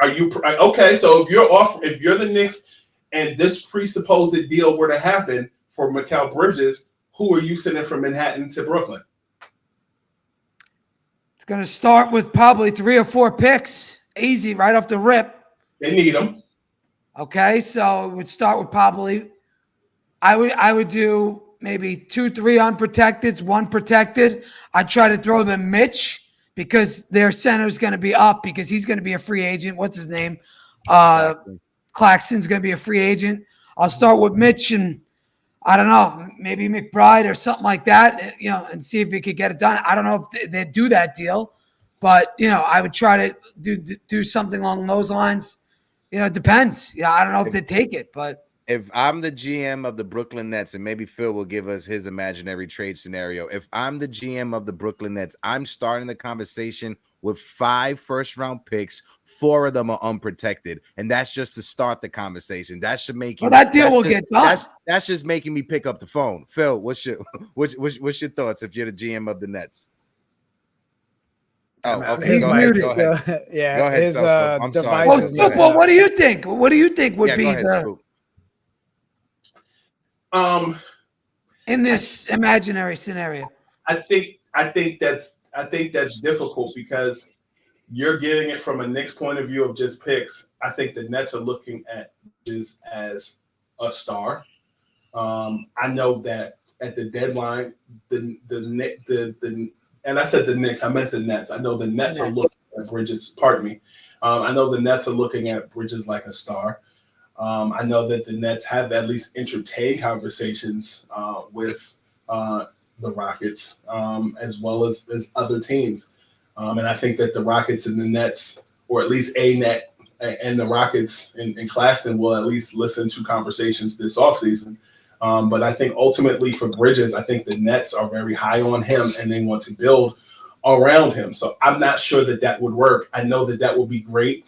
Are you okay? So if you're the Knicks, and this presupposed deal were to happen for Mikal Bridges, who are you sending from Manhattan to Brooklyn? It's going to start with probably 3 or 4 picks, easy right off the rip. They need them. Okay, so it would start with probably. I would do maybe 2, 3 unprotected, 1 protected. I'd try to throw them Mitch because their center is going to be up because he's going to be a free agent. What's his name? Claxton's going to be a free agent. I'll start with Mitch and I don't know, maybe McBride or something like that, and see if he could get it done. I don't know if they'd do that deal, but, I would try to do something along those lines. It depends. I don't know if they'd take it, but. If I'm the GM of the Brooklyn Nets, and maybe Phil will give us his imaginary trade scenario. If I'm the GM of the Brooklyn Nets, I'm starting the conversation with 5 first-round picks. 4 of them are unprotected, and that's just to start the conversation. That should make you. Well, that deal will get done. That's just making me pick up the phone. Phil, what's your thoughts if you're the GM of the Nets? Oh, okay. He's muted. Go ahead. Yeah, go ahead. His I'm sorry. Well, what do you think? What do you think would be in this imaginary scenario? I think that's difficult because you're getting it from a Knicks point of view of just picks. I think the Nets are looking at this as a star. I know that at the deadline, and I said the Knicks, I meant the Nets. I know the Nets are looking at Bridges. Pardon me. I know the Nets are looking at Bridges like a star. I know that the Nets have at least entertained conversations with the Rockets as well as other teams. And I think that the Rockets and the Nets, or at least a net and the Rockets in Claxton will at least listen to conversations this offseason. But I think ultimately for Bridges, I think the Nets are very high on him and they want to build around him. So I'm not sure that would work. I know that would be great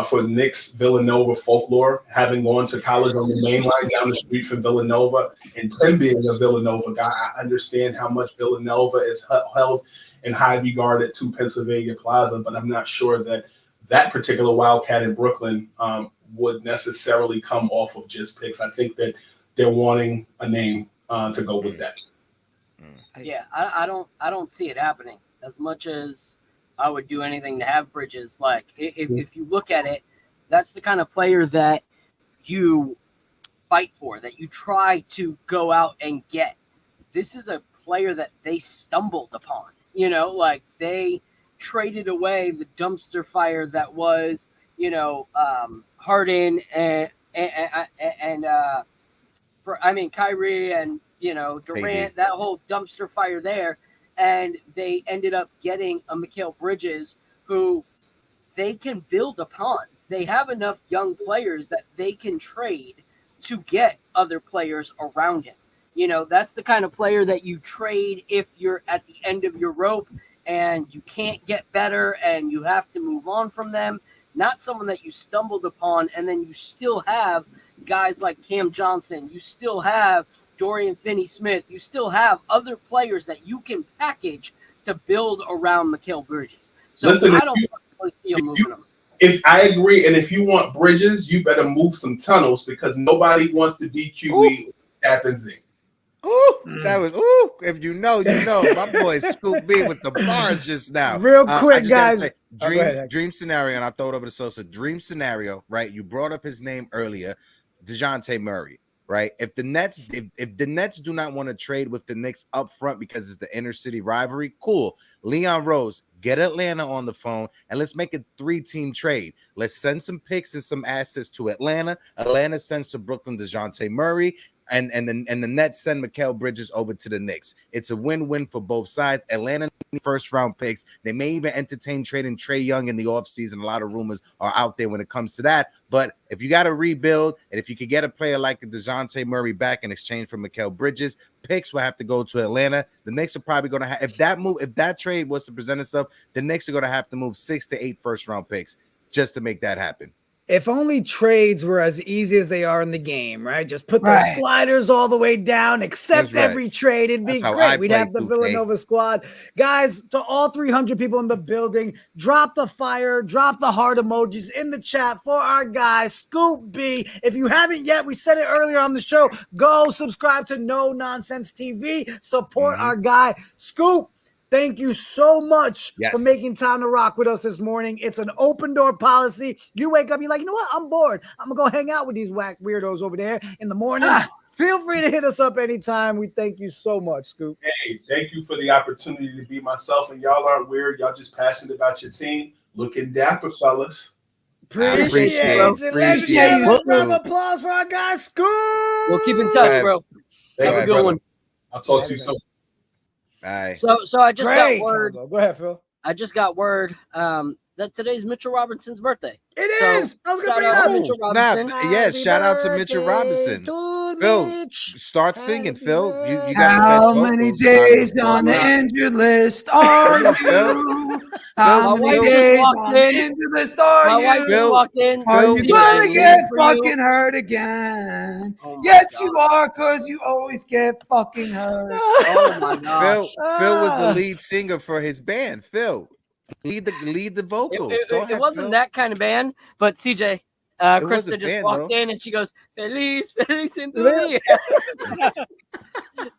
for Knicks Villanova folklore, having gone to college on the main line down the street from Villanova, and Tim being a Villanova guy. I understand how much Villanova is held in high regard at 2 Pennsylvania Plaza, but I'm not sure that particular Wildcat in Brooklyn would necessarily come off of just picks. I think that they're wanting a name to go with that. Yeah, I don't see it happening as much as I would do anything to have Bridges. Like, if you look at it, that's the kind of player that you fight for, that you try to go out and get. This is a player that they stumbled upon. Like they traded away the dumpster fire that was, Harden and Kyrie and, Durant, that whole dumpster fire there. And they ended up getting a Mikal Bridges who they can build upon. They have enough young players that they can trade to get other players around him. That's the kind of player that you trade if you're at the end of your rope and you can't get better and you have to move on from them. Not someone that you stumbled upon, and then you still have guys like Cam Johnson. You still have Dorian Finney-Smith. You still have other players that you can package to build around Mikal Bridges. So Listen, I don't really feel moving them. If I agree, and if you want Bridges, you better move some tunnels because nobody wants to be QE happens in. Ooh, that was if you know, my boy Scoop B with the bars just now. Real quick, guys. Say, dream scenario, and I'll throw it over to Sosa. Dream scenario, right? You brought up his name earlier, DeJounte Murray. Right. If the Nets do not want to trade with the Knicks up front because it's the inner city rivalry, cool. Leon Rose, get Atlanta on the phone and let's make a 3-team trade. Let's send some picks and some assets to Atlanta. Atlanta sends to Brooklyn DeJounte Murray. And the Nets send Mikal Bridges over to the Knicks. It's a win-win for both sides. Atlanta first-round picks. They may even entertain trading Trae Young in the offseason. A lot of rumors are out there when it comes to that. But if you got to rebuild, and if you could get a player like DeJounte Murray back in exchange for Mikal Bridges, picks will have to go to Atlanta. The Knicks are probably going to have, if that trade was to present itself, the Knicks are going to have to move 6 to 8 first-round picks just to make that happen. If only trades were as easy as they are in the game, right? Just put those Right. sliders all the way down, accept That's right. every trade. It'd be That's how great. I We'd play have the 2K. Villanova squad. Guys, to all 300 people in the building, drop the fire, drop the heart emojis in the chat for our guy, Scoop B. If you haven't yet, we said it earlier on the show, go subscribe to No Nonsense TV. Support our guy, Scoop. Thank you so much for making time to rock with us this morning. It's an open door policy. You wake up, you're like, you know what? I'm bored. I'm going to go hang out with these whack weirdos over there in the morning. Feel free to hit us up anytime. We thank you so much, Scoop. Hey, thank you for the opportunity to be myself. And y'all aren't weird. Y'all just passionate about your team. Looking dapper, fellas. Appreciate it. Let's give a round of applause for our guy, Scoop. We'll keep in touch, bro. Have a good one. I'll talk to you soon. All right. So I just got word. Go ahead, Phil. I just got word that today's Mitchell Robinson's birthday. It is. I was gonna bring it up. Mitchell Robinson. Yeah, shout out to Mitchell Robinson. Phil, start singing, Phil. You got how many days on the injured list are you? How many days on the injured list are you? Phil walked in. Are you gonna get fucking hurt again? Yes, you are, cause you always get fucking hurt. Oh my gosh. Phil was the lead singer for his band. Phil, lead the vocals. It wasn't that kind of band, but CJ. Krista just walked in and she goes, Feliz in tu día.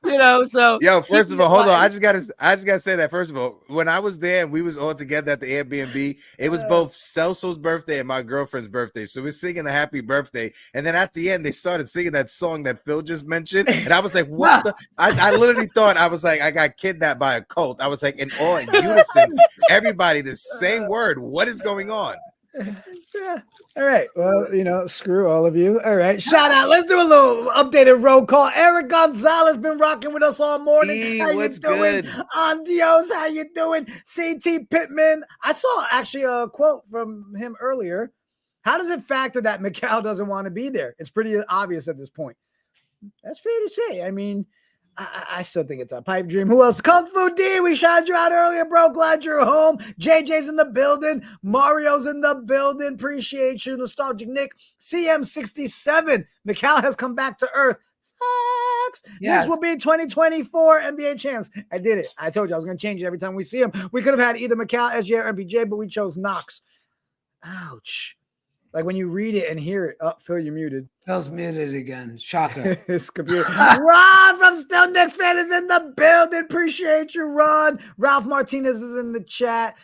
You know, so first of all, hold on. I just gotta say that first of all, when I was there and we was all together at the Airbnb, it was both Celso's birthday and my girlfriend's birthday. So we're singing a happy birthday, and then at the end they started singing that song that Phil just mentioned, and I was like, "What the?" I literally thought I was like, I got kidnapped by a cult. I was like, in all in unison, everybody the same word. What is going on? Yeah. All right. Well, screw all of you. All right. Shout out. Let's do a little updated roll call. Eric Gonzalez been rocking with us all morning. How you doing? Adios. How you doing? CT Pittman. I saw actually a quote from him earlier. How does it factor that Mikal doesn't want to be there? It's pretty obvious at this point. That's fair to say. I mean, I still think it's a pipe dream. Who else? Kung Fu D, we shouted you out earlier, bro. Glad you're home. JJ's in the building. Mario's in the building. Appreciate you. Nostalgic Nick. CM67. Mikal has come back to earth. Facts. Yes. This will be 2024 NBA champs. I did it. I told you I was going to change it every time we see him. We could have had either Mikal, SJ, or MPJ, but we chose Knox. Ouch. Like when you read it and hear it. Oh, Phil, you're muted. Phil's muted again. Shocker. His computer. Ron from Still Knicks Fan is in the building. Appreciate you, Ron. Ralph Martinez is in the chat.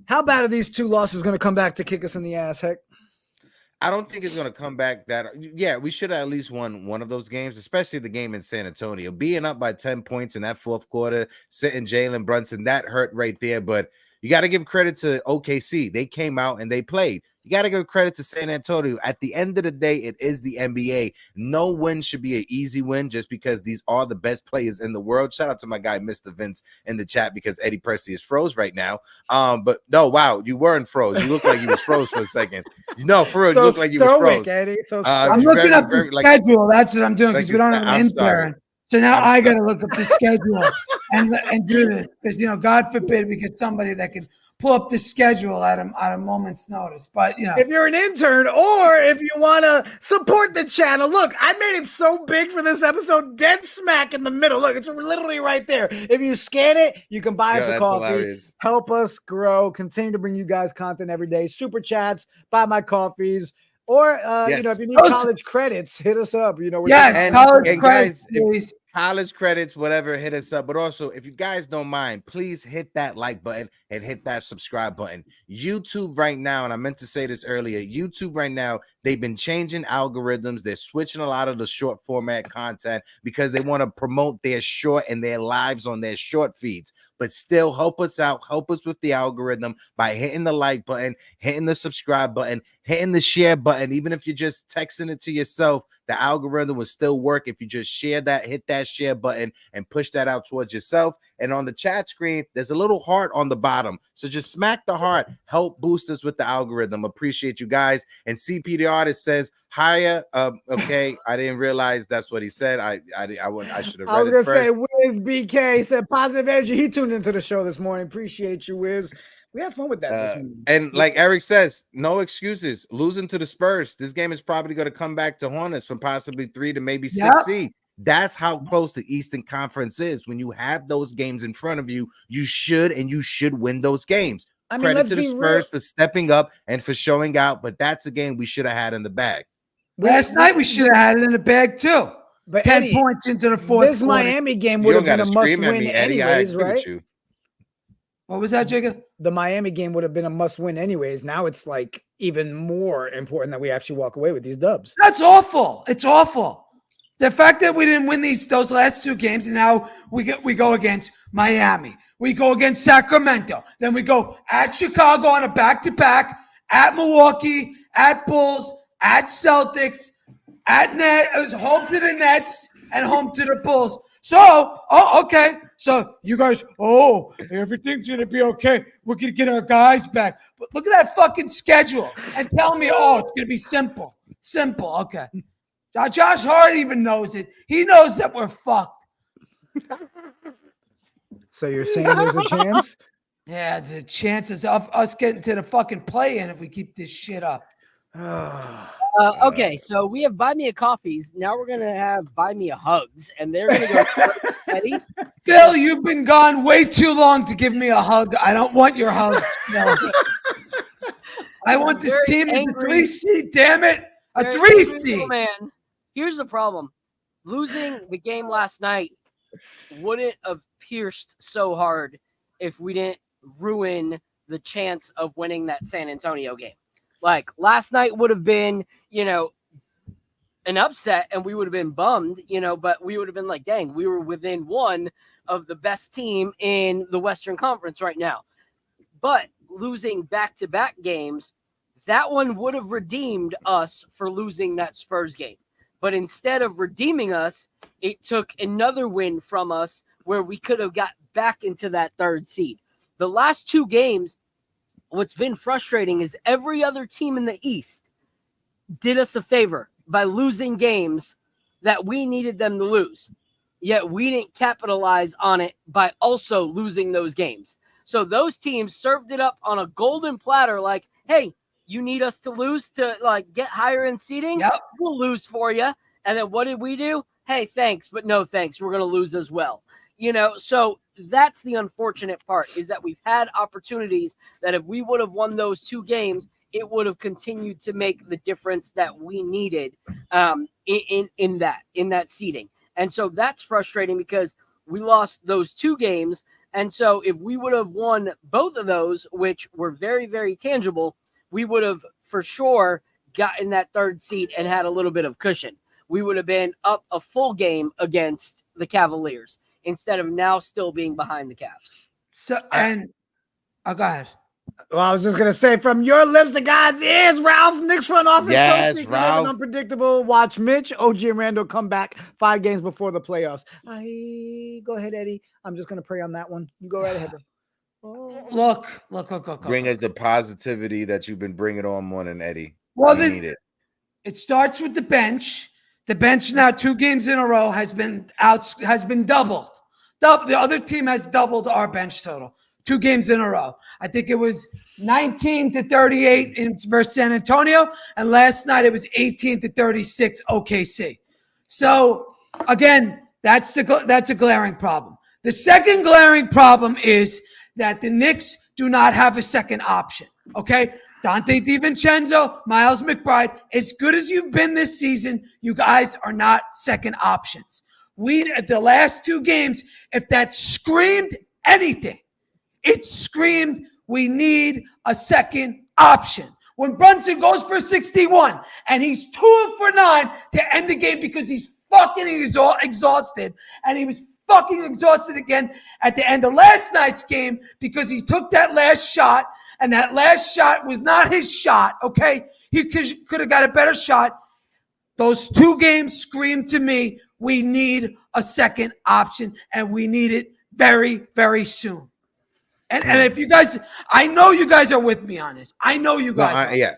How bad are these two losses going to come back to kick us in the ass, Heck? I don't think it's going to come back that. Yeah, we should have at least won one of those games, especially the game in San Antonio. Being up by 10 points in that fourth quarter, sitting Jalen Brunson, that hurt right there. But you got to give credit to OKC. They came out and they played. You got to give credit to San Antonio. At the end of the day, it is the NBA. No win should be an easy win just because these are the best players in the world. Shout out to my guy, Mr. Vince, in the chat because Eddie Pressey is froze right now. But no, wow, you weren't froze. You looked like you was froze for a second. No, for real, you look like you was froze. Eddie. I'm looking up the schedule. That's what I'm doing because we don't have an intern. So now I got to look up the schedule and do this because, God forbid we get somebody that can pull up the schedule at a moment's notice. But, if you're an intern or if you want to support the channel, look, I made it so big for this episode, dead smack in the middle. Look, it's literally right there. If you scan it, you can buy us a coffee. Hilarious. Help us grow, continue to bring you guys content every day. Super chats, buy my coffees. Or, if you need college credits, hit us up. College credits. Guys, college credits, whatever, hit us up. But also, if you guys don't mind, please hit that like button and hit that subscribe button. YouTube right now, and I meant to say this earlier, YouTube right now, they've been changing algorithms. They're switching a lot of the short format content because they want to promote their short and their lives on their short feeds. But still, help us out. Help us with the algorithm by hitting the like button, hitting the subscribe button, hitting the share button. Even if you're just texting it to yourself, the algorithm will still work if you just share that, hit that share button, and push that out towards yourself. And on the chat screen, there's a little heart on the bottom. So just smack the heart. Help boost us with the algorithm. Appreciate you guys. And CP the artist says, higher. Okay, I didn't realize that's what he said. I should have read it first. I was going to say, Wiz BK said positive energy. He tuned into the show this morning. Appreciate you, Wiz. We had fun with that. This week. And like Eric says, no excuses. Losing to the Spurs, this game is probably going to come back to haunt us from possibly 3 to maybe 6 seed. That's how close the Eastern Conference is. When you have those games in front of you, you should win those games. I mean, credit to the Spurs for stepping up and for showing out, but that's a game we should have had in the bag. Last night we should have had it in the bag too. But 10 Eddie, points into the fourth. This Miami game would have been a must-win anyways, right? What was that, Jigga? The Miami game would have been a must-win anyways. Now it's like even more important that we actually walk away with these dubs. That's awful. It's awful. The fact that we didn't win those last 2 games, and now we go against Miami. We go against Sacramento. Then we go at Chicago on a back-to-back, at Milwaukee, at Bulls, at Celtics, at home to the Nets, and home to the Bulls. So, okay. So you guys, everything's going to be okay. We're going to get our guys back. But look at that fucking schedule and tell me, it's going to be simple. Simple. Okay. Josh Hart even knows it. He knows that we're fucked. So you're saying there's a chance? Yeah, the chances of us getting to the fucking play-in if we keep this shit up. Okay, so we have Buy Me a Coffees. Now we're going to have Buy Me a Hugs. And they're going to go Eddie. Phil, you've been gone way too long to give me a hug. I don't want your hug. No. I want this team in the 3 seed, damn it. A 3 seed. Man, here's the problem. Losing the game last night wouldn't have pierced so hard if we didn't ruin the chance of winning that San Antonio game. Like, last night would have been, an upset, and we would have been bummed, but we would have been like, dang, we were within one of the best team in the Western Conference right now. But losing back-to-back games, that one would have redeemed us for losing that Spurs game. But instead of redeeming us, it took another win from us where we could have got back into that 3rd seed. The last 2 games, what's been frustrating is every other team in the East did us a favor by losing games that we needed them to lose. Yet we didn't capitalize on it by also losing those games. So those teams served it up on a golden platter like, hey, you need us to lose to get higher in seeding? Yep. We'll lose for you. And then what did we do? Hey, thanks, but no thanks. We're going to lose as well. So that's the unfortunate part, is that we've had opportunities that if we would have won those 2 games, it would have continued to make the difference that we needed in that seeding. And so that's frustrating because we lost those 2 games. And so if we would have won both of those, which were very, very tangible, we would have for sure gotten that 3rd seed and had a little bit of cushion. We would have been up a full game against the Cavaliers instead of now still being behind the Cavs. So, go ahead. Well, I was just going to say, from your lips to God's ears, Ralph, Knicks front office, yes, so secretive and unpredictable. Watch Mitch, OG, and Randle come back 5 games before the playoffs. Go ahead, Eddie. I'm just going to pray on that one. You go right ahead. Look. Bring us the positivity that you've been bringing on more than Eddie. Well, it starts with the bench. The bench now 2 games in a row has been doubled. The other team has doubled our bench total. 2 games in a row. I think it was 19-38 versus San Antonio, and last night it was 18-36 OKC. So again, that's a glaring problem. The second glaring problem is that the Knicks do not have a second option. Okay, Dante DiVincenzo, Miles McBride, as good as you've been this season, you guys are not second options. The last 2 games, if that screamed anything, it screamed we need a second option. When Brunson goes for 61 and he's 2 for 9 to end the game because he's fucking exhausted, and he was fucking exhausted again at the end of last night's game because he took that last shot, and that last shot was not his shot, okay? He could have got a better shot. Those 2 games screamed to me, we need a second option, and we need it very, very soon. And if you guys, I know you guys are with me on this. I know you guys are. Yeah.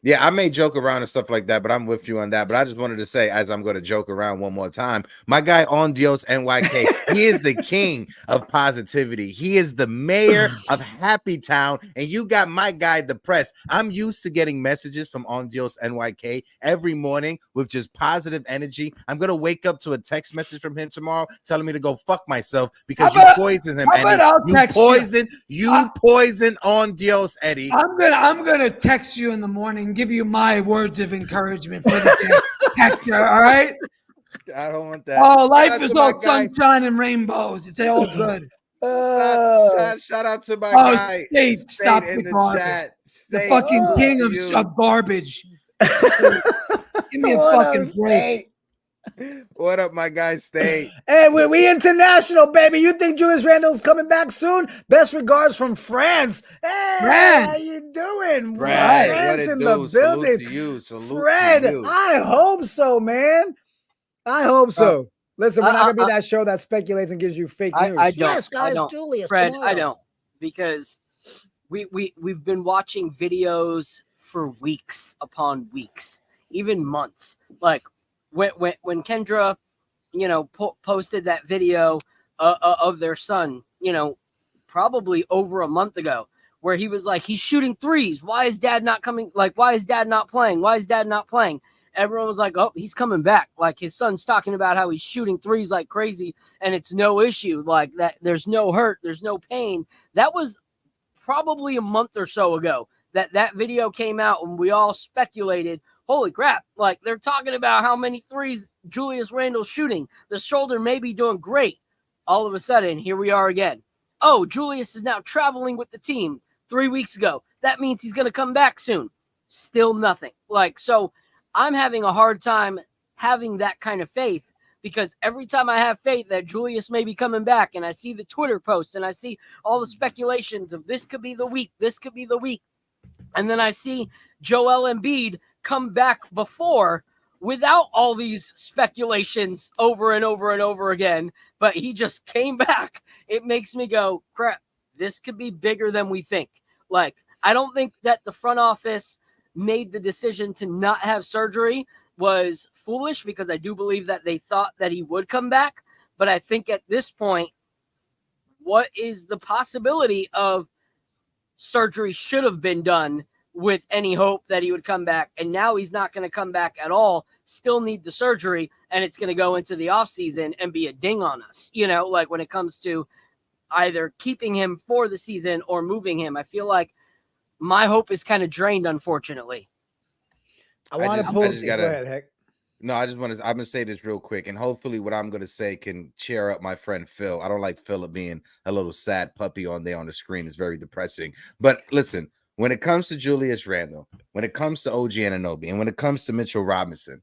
Yeah, I may joke around and stuff like that, but I'm with you on that. But I just wanted to say, as I'm going to joke around one more time, my guy on Dios NYK, he is the king of positivity. He is the mayor of Happy Town, and you got my guy, the press. I'm used to getting messages from on Dios NYK every morning with just positive energy. I'm going to wake up to a text message from him tomorrow telling me to go fuck myself because you poisoned him, Eddie. You poison on Dios, Eddie. I'm gonna text you in the morning and give you my words of encouragement for the day, Hector. All right. I don't want that. Oh, life is all sunshine and rainbows. It's all good. Shout out to my guy. Stop in the garbage. chat. The fucking king of garbage. Give me a fucking break. What up, my guy? State. Hey, we international, baby. You think Julius Randle's coming back soon? Best regards from France. Hey, how you doing? Fred, France in the building. Salute to you. Salute Fred, to you. I hope so, man. I hope so. Listen, we're not gonna be that show that speculates and gives you fake news. I don't. Yes, guys, I don't. Julius, Fred, tomorrow. I don't, because we've been watching videos for weeks upon weeks, even months. Like when Kendra, posted that video of their son, probably over a month ago, where he was like, he's shooting threes. Why is dad not coming? Like, why is dad not playing? Why is dad not playing? Everyone was like, oh, he's coming back. Like, his son's talking about how he's shooting threes like crazy and it's no issue. Like, that there's no hurt, there's no pain. That was probably a month or so ago that video came out, and we all speculated, holy crap, like, they're talking about how many threes Julius Randle's shooting. The shoulder may be doing great. All of a sudden, here we are again. Oh, Julius is now traveling with the team 3 weeks ago. That means he's going to come back soon. Still nothing. Like, so I'm having a hard time having that kind of faith, because every time I have faith that Julius may be coming back, and I see the Twitter posts and I see all the speculations of this could be the week, and then I see Joel Embiid come back before without all these speculations over and over and over again, but he just came back. It makes me go, crap, this could be bigger than we think. Like, I don't think that the front office made the decision to not have surgery was foolish, because I do believe that they thought that he would come back. But I think at this point, what is the possibility of surgery should have been done with any hope that he would come back, and now he's not going to come back at all, still need the surgery, and it's going to go into the offseason and be a ding on us, like when it comes to either keeping him for the season or moving him. I feel like my hope is kind of drained, unfortunately. I'm going to say this real quick, and hopefully what I'm going to say can cheer up my friend Phil. I don't like Philip being a little sad puppy on there on the screen. It's very depressing. But listen, when it comes to Julius Randle, when it comes to OG Anunoby, and when it comes to Mitchell Robinson,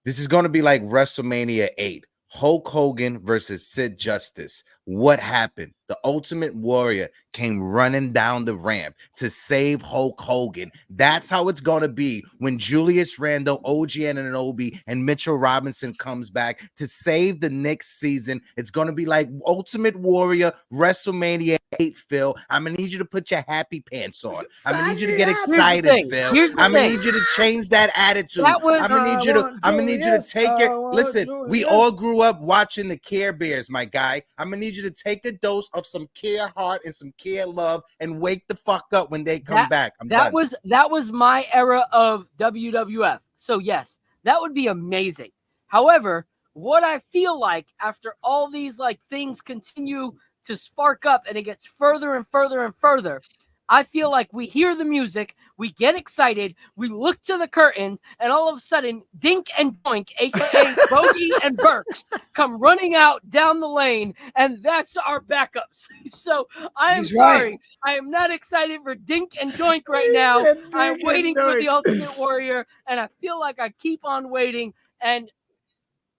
this is going to be like WrestleMania 8. Hulk Hogan versus Sid Justice. What happened? The Ultimate Warrior came running down the ramp to save Hulk Hogan. That's how it's going to be when Julius Randle, OG Anunoby, and Mitchell Robinson comes back to save the Knicks season. It's going to be like Ultimate Warrior, WrestleMania 8, Phil. I'm going to need you to put your happy pants on. I'm going to need you to get excited, Phil. I'm going to need you to change that attitude. I'm going to need you to take it. Listen, we all grew up watching the Care Bears, my guy. I'm going to need you to take a dose of some Care Heart and some Care Love and wake the fuck up when they come back. That was my era of WWF. So yes, that would be amazing. However, what I feel like after all these things continue to spark up and it gets further and further and further, I feel like we hear the music, we get excited, we look to the curtains, and all of a sudden, Dink and Doink, a.k.a. Bogey and Burks, come running out down the lane, and that's our backups. So I am sorry. Right. I am not excited for Dink and Doink right now. I'm waiting for the Ultimate Warrior, and I feel like I keep on waiting, and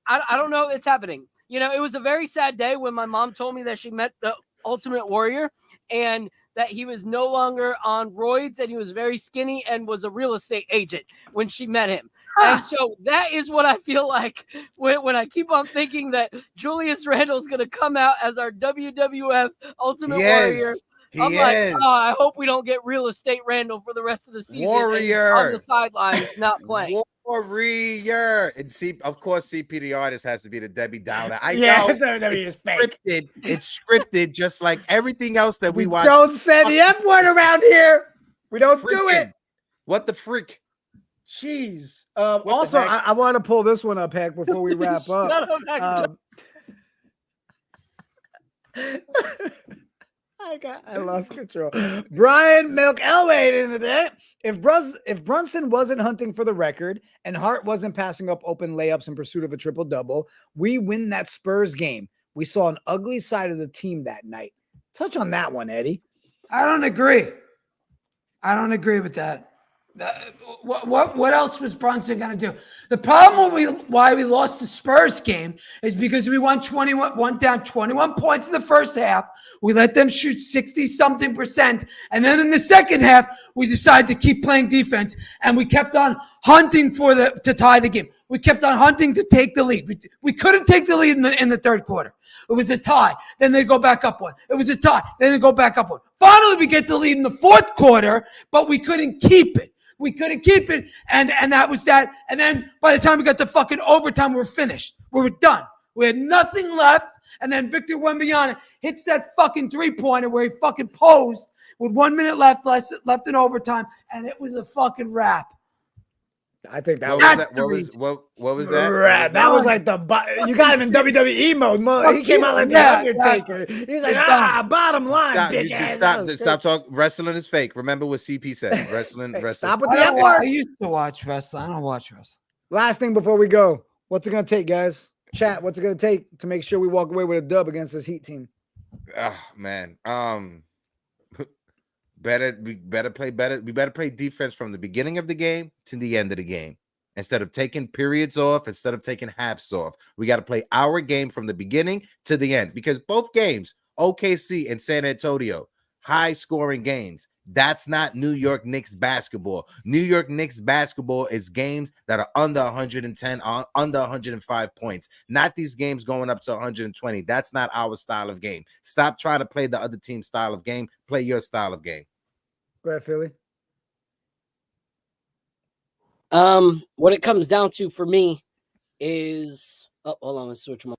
I don't know if it's happening. It was a very sad day when my mom told me that she met the Ultimate Warrior, and that he was no longer on roids, and he was very skinny and was a real estate agent when she met him. And so that is what I feel like when I keep on thinking that Julius Randle is going to come out as our WWF Ultimate Warrior. I'm He like, is. oh, I hope we don't get real estate Randall for the rest of the season. Warrior. On the sidelines, not playing. Warrior. And of course, CP the artist has to be the Debbie Downer. I Yeah, know. WWE is fake. It's scripted, just like everything else that we watch. Don't say the F word around here. We don't do it. What the freak? Jeez. the Also, heck? I want to pull this one up, Heck, before we wrap up. Shut up, Hector. I lost control. Brian Milk Elway in the day. If Brunson wasn't hunting for the record and Hart wasn't passing up open layups in pursuit of a triple-double, we win that Spurs game. We saw an ugly side of the team that night. Touch on that one, Eddie. I don't agree. I don't agree with that. What else was Brunson going to do? The problem why we lost the Spurs game is because we won down 21 points in the first half. We let them shoot 60-something%. And then in the second half, we decided to keep playing defense. And we kept on hunting to tie the game. We kept on hunting to take the lead. We couldn't take the lead in the third quarter. It was a tie. Then they go back up one. It was a tie. Then they go back up one. Finally, we get the lead in the fourth quarter, but we couldn't keep it. We couldn't keep it, and that was that. And then by the time we got to fucking overtime, we were finished. We were done. We had nothing left. And then Victor Wembanyama hits that fucking three-pointer where he fucking posed with 1 minute left in overtime, and it was a fucking wrap. I think that what was that? That was like you got him in WWE mode. He came out like the Undertaker. He was like, bottom line, bitch. Stop talking. Wrestling is fake. Remember what CP said. Wrestling. Stop with the F word. I used to watch wrestling. I don't watch wrestling. Last thing before we go. What's it going to take, guys? Chat, what's it going to take to make sure we walk away with a dub against this Heat team? Oh, man. We better play defense from the beginning of the game to the end of the game. Instead of taking periods off, instead of taking halves off, we got to play our game from the beginning to the end, because both games, OKC and San Antonio, high scoring games. That's not New York Knicks basketball. New York Knicks basketball is games that are under 110, under 105 points. Not these games going up to 120. That's not our style of game. Stop trying to play the other team's style of game. Play your style of game. Go ahead, Philly. What it comes down to for me is hold on, let's switch my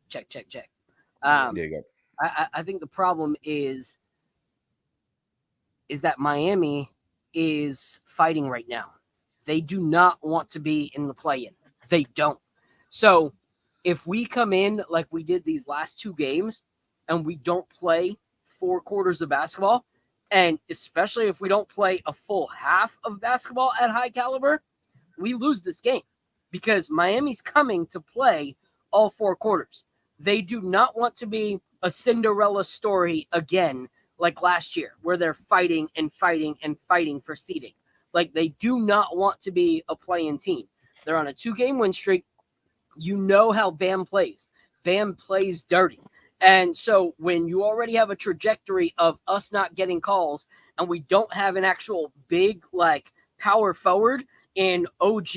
check. There you go. I think the problem is that Miami is fighting right now. They do not want to be in the play-in. They don't. So if we come in like we did these last two games and we don't play 4 quarters of basketball, and especially if we don't play a full half of basketball at high caliber, we lose this game because Miami's coming to play all 4 quarters. They do not want to be a Cinderella story again like last year, where they're fighting for seeding. Like, they do not want to be a play-in team. They're on a 2-game win streak. You know how Bam plays. Bam plays dirty. And so when you already have a trajectory of us not getting calls and we don't have an actual big, like, power forward in OG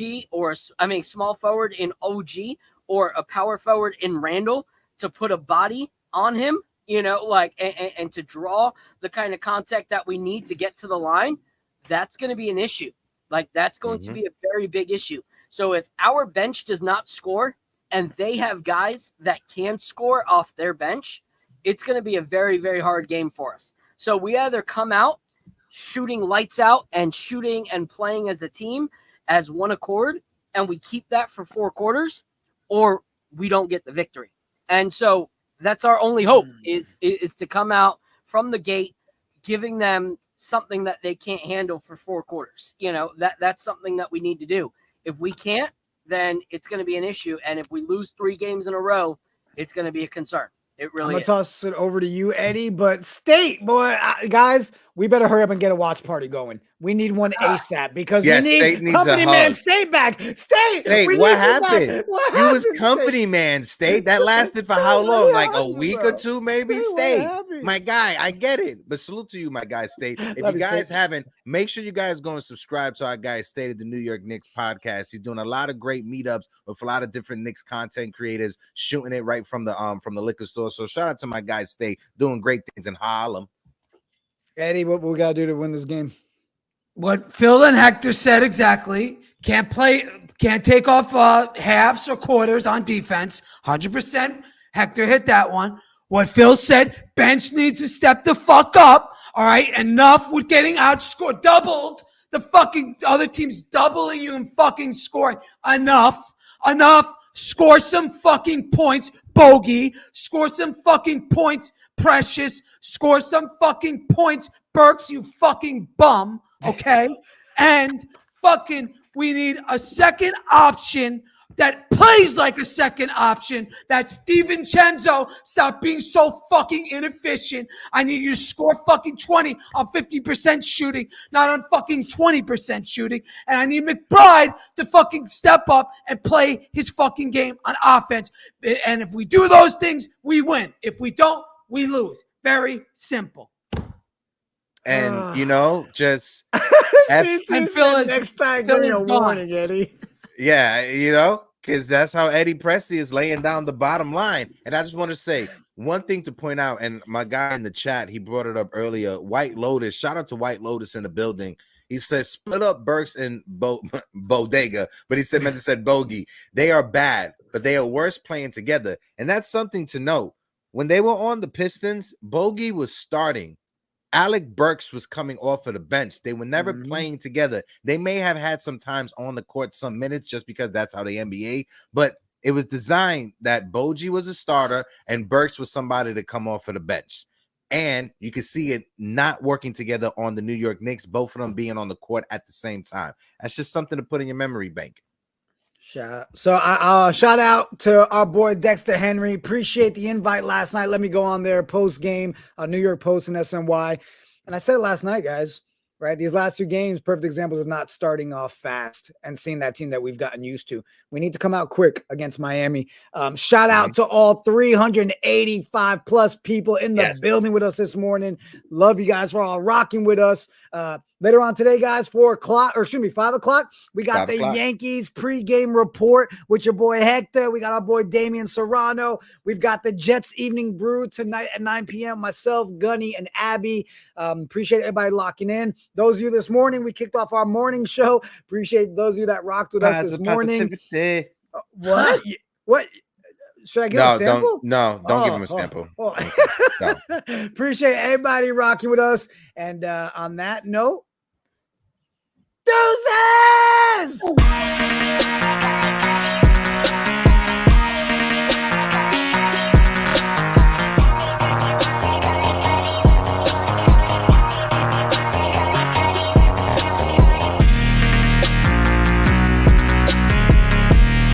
small forward in OG or a power forward in Randle to put a body on him, and to draw the kind of contact that we need to get to the line, that's going to be an issue. Like, that's going to be a very big issue. So if our bench does not score and they have guys that can score off their bench, it's going to be a very, very hard game for us. So we either come out shooting lights out and shooting and playing as a team as one accord, and we keep that for 4 quarters, or we don't get the victory. And so that's our only hope is to come out from the gate, giving them something that they can't handle for 4 quarters. That's something that we need to do. If we can't, then it's going to be an issue. And if we lose 3 games in a row, it's going to be a concern. It really is. I'm going to toss it over to you, Eddie, but State, boy, guys, we better hurry up and get a watch party going. We need one ASAP because we need company man State back. State, what happened? You was company man, State. That lasted for how long? Like a week or two, maybe? State. My guy, I get it. But salute to you, my guy, State. If you guys haven't, make sure you guys go and subscribe to our guy, State of the New York Knicks podcast. He's doing a lot of great meetups with a lot of different Knicks content creators, shooting it right from the liquor store. So shout out to my guy, State, doing great things in Harlem. Eddie, what we got to do to win this game? What Phil and Hector said exactly. Can't take off halves or quarters on defense. 100%. Hector hit that one. What Phil said, bench needs to step the fuck up. All right, enough with getting outscored. Doubled. The fucking other team's doubling you and fucking scoring. Enough. Score some fucking points, Bogey. Score some fucking points, Precious. Score some fucking points, Burks, you fucking bum. Okay? And fucking we need a second option that plays like a second option. That's DiVincenzo. Stop being so fucking inefficient. I need you to score fucking 20 on 50% shooting, not on fucking 20% shooting. And I need McBride to fucking step up and play his fucking game on offense. And if we do those things, we win. If we don't, we lose. Very simple. And just and Phil is next time give me a warning, Eddie. Yeah, because that's how Eddie Presley is laying down the bottom line. And I just want to say one thing to point out, and my guy in the chat, he brought it up earlier. White Lotus, shout out to White Lotus in the building. He says split up Burks and Bodega, but he meant to said Bogey. They are bad, but they are worse playing together. And that's something to note. When they were on the Pistons, Bogey was starting. Alec Burks was coming off of the bench. They were never playing together. They may have had some times on the court, some minutes, just because that's how the NBA, but it was designed that Bogey was a starter and Burks was somebody to come off of the bench. And you can see it not working together on the New York Knicks, both of them being on the court at the same time. That's just something to put in your memory bank. Shout out. So shout out to our boy Dexter Henry. Appreciate the invite last night. Let me go on there post game, New York Post and SNY. And I said it last night, guys, right? These last two games, perfect examples of not starting off fast and seeing that team that we've gotten used to. We need to come out quick against Miami. Shout out to all 385 plus people in the building with us this morning. Love you guys for all rocking with us. Later on today, guys, 5 o'clock, we got the Yankees pregame report with your boy Hector. We got our boy Damian Serrano. We've got the Jets evening brew tonight at 9 p.m. Myself, Gunny, and Abby. Appreciate everybody locking in. Those of you this morning, we kicked off our morning show. Appreciate those of you that rocked with us this morning. What? What? Should I give a sample? Don't give him a sample. No. Appreciate everybody rocking with us. And on that note, deuces!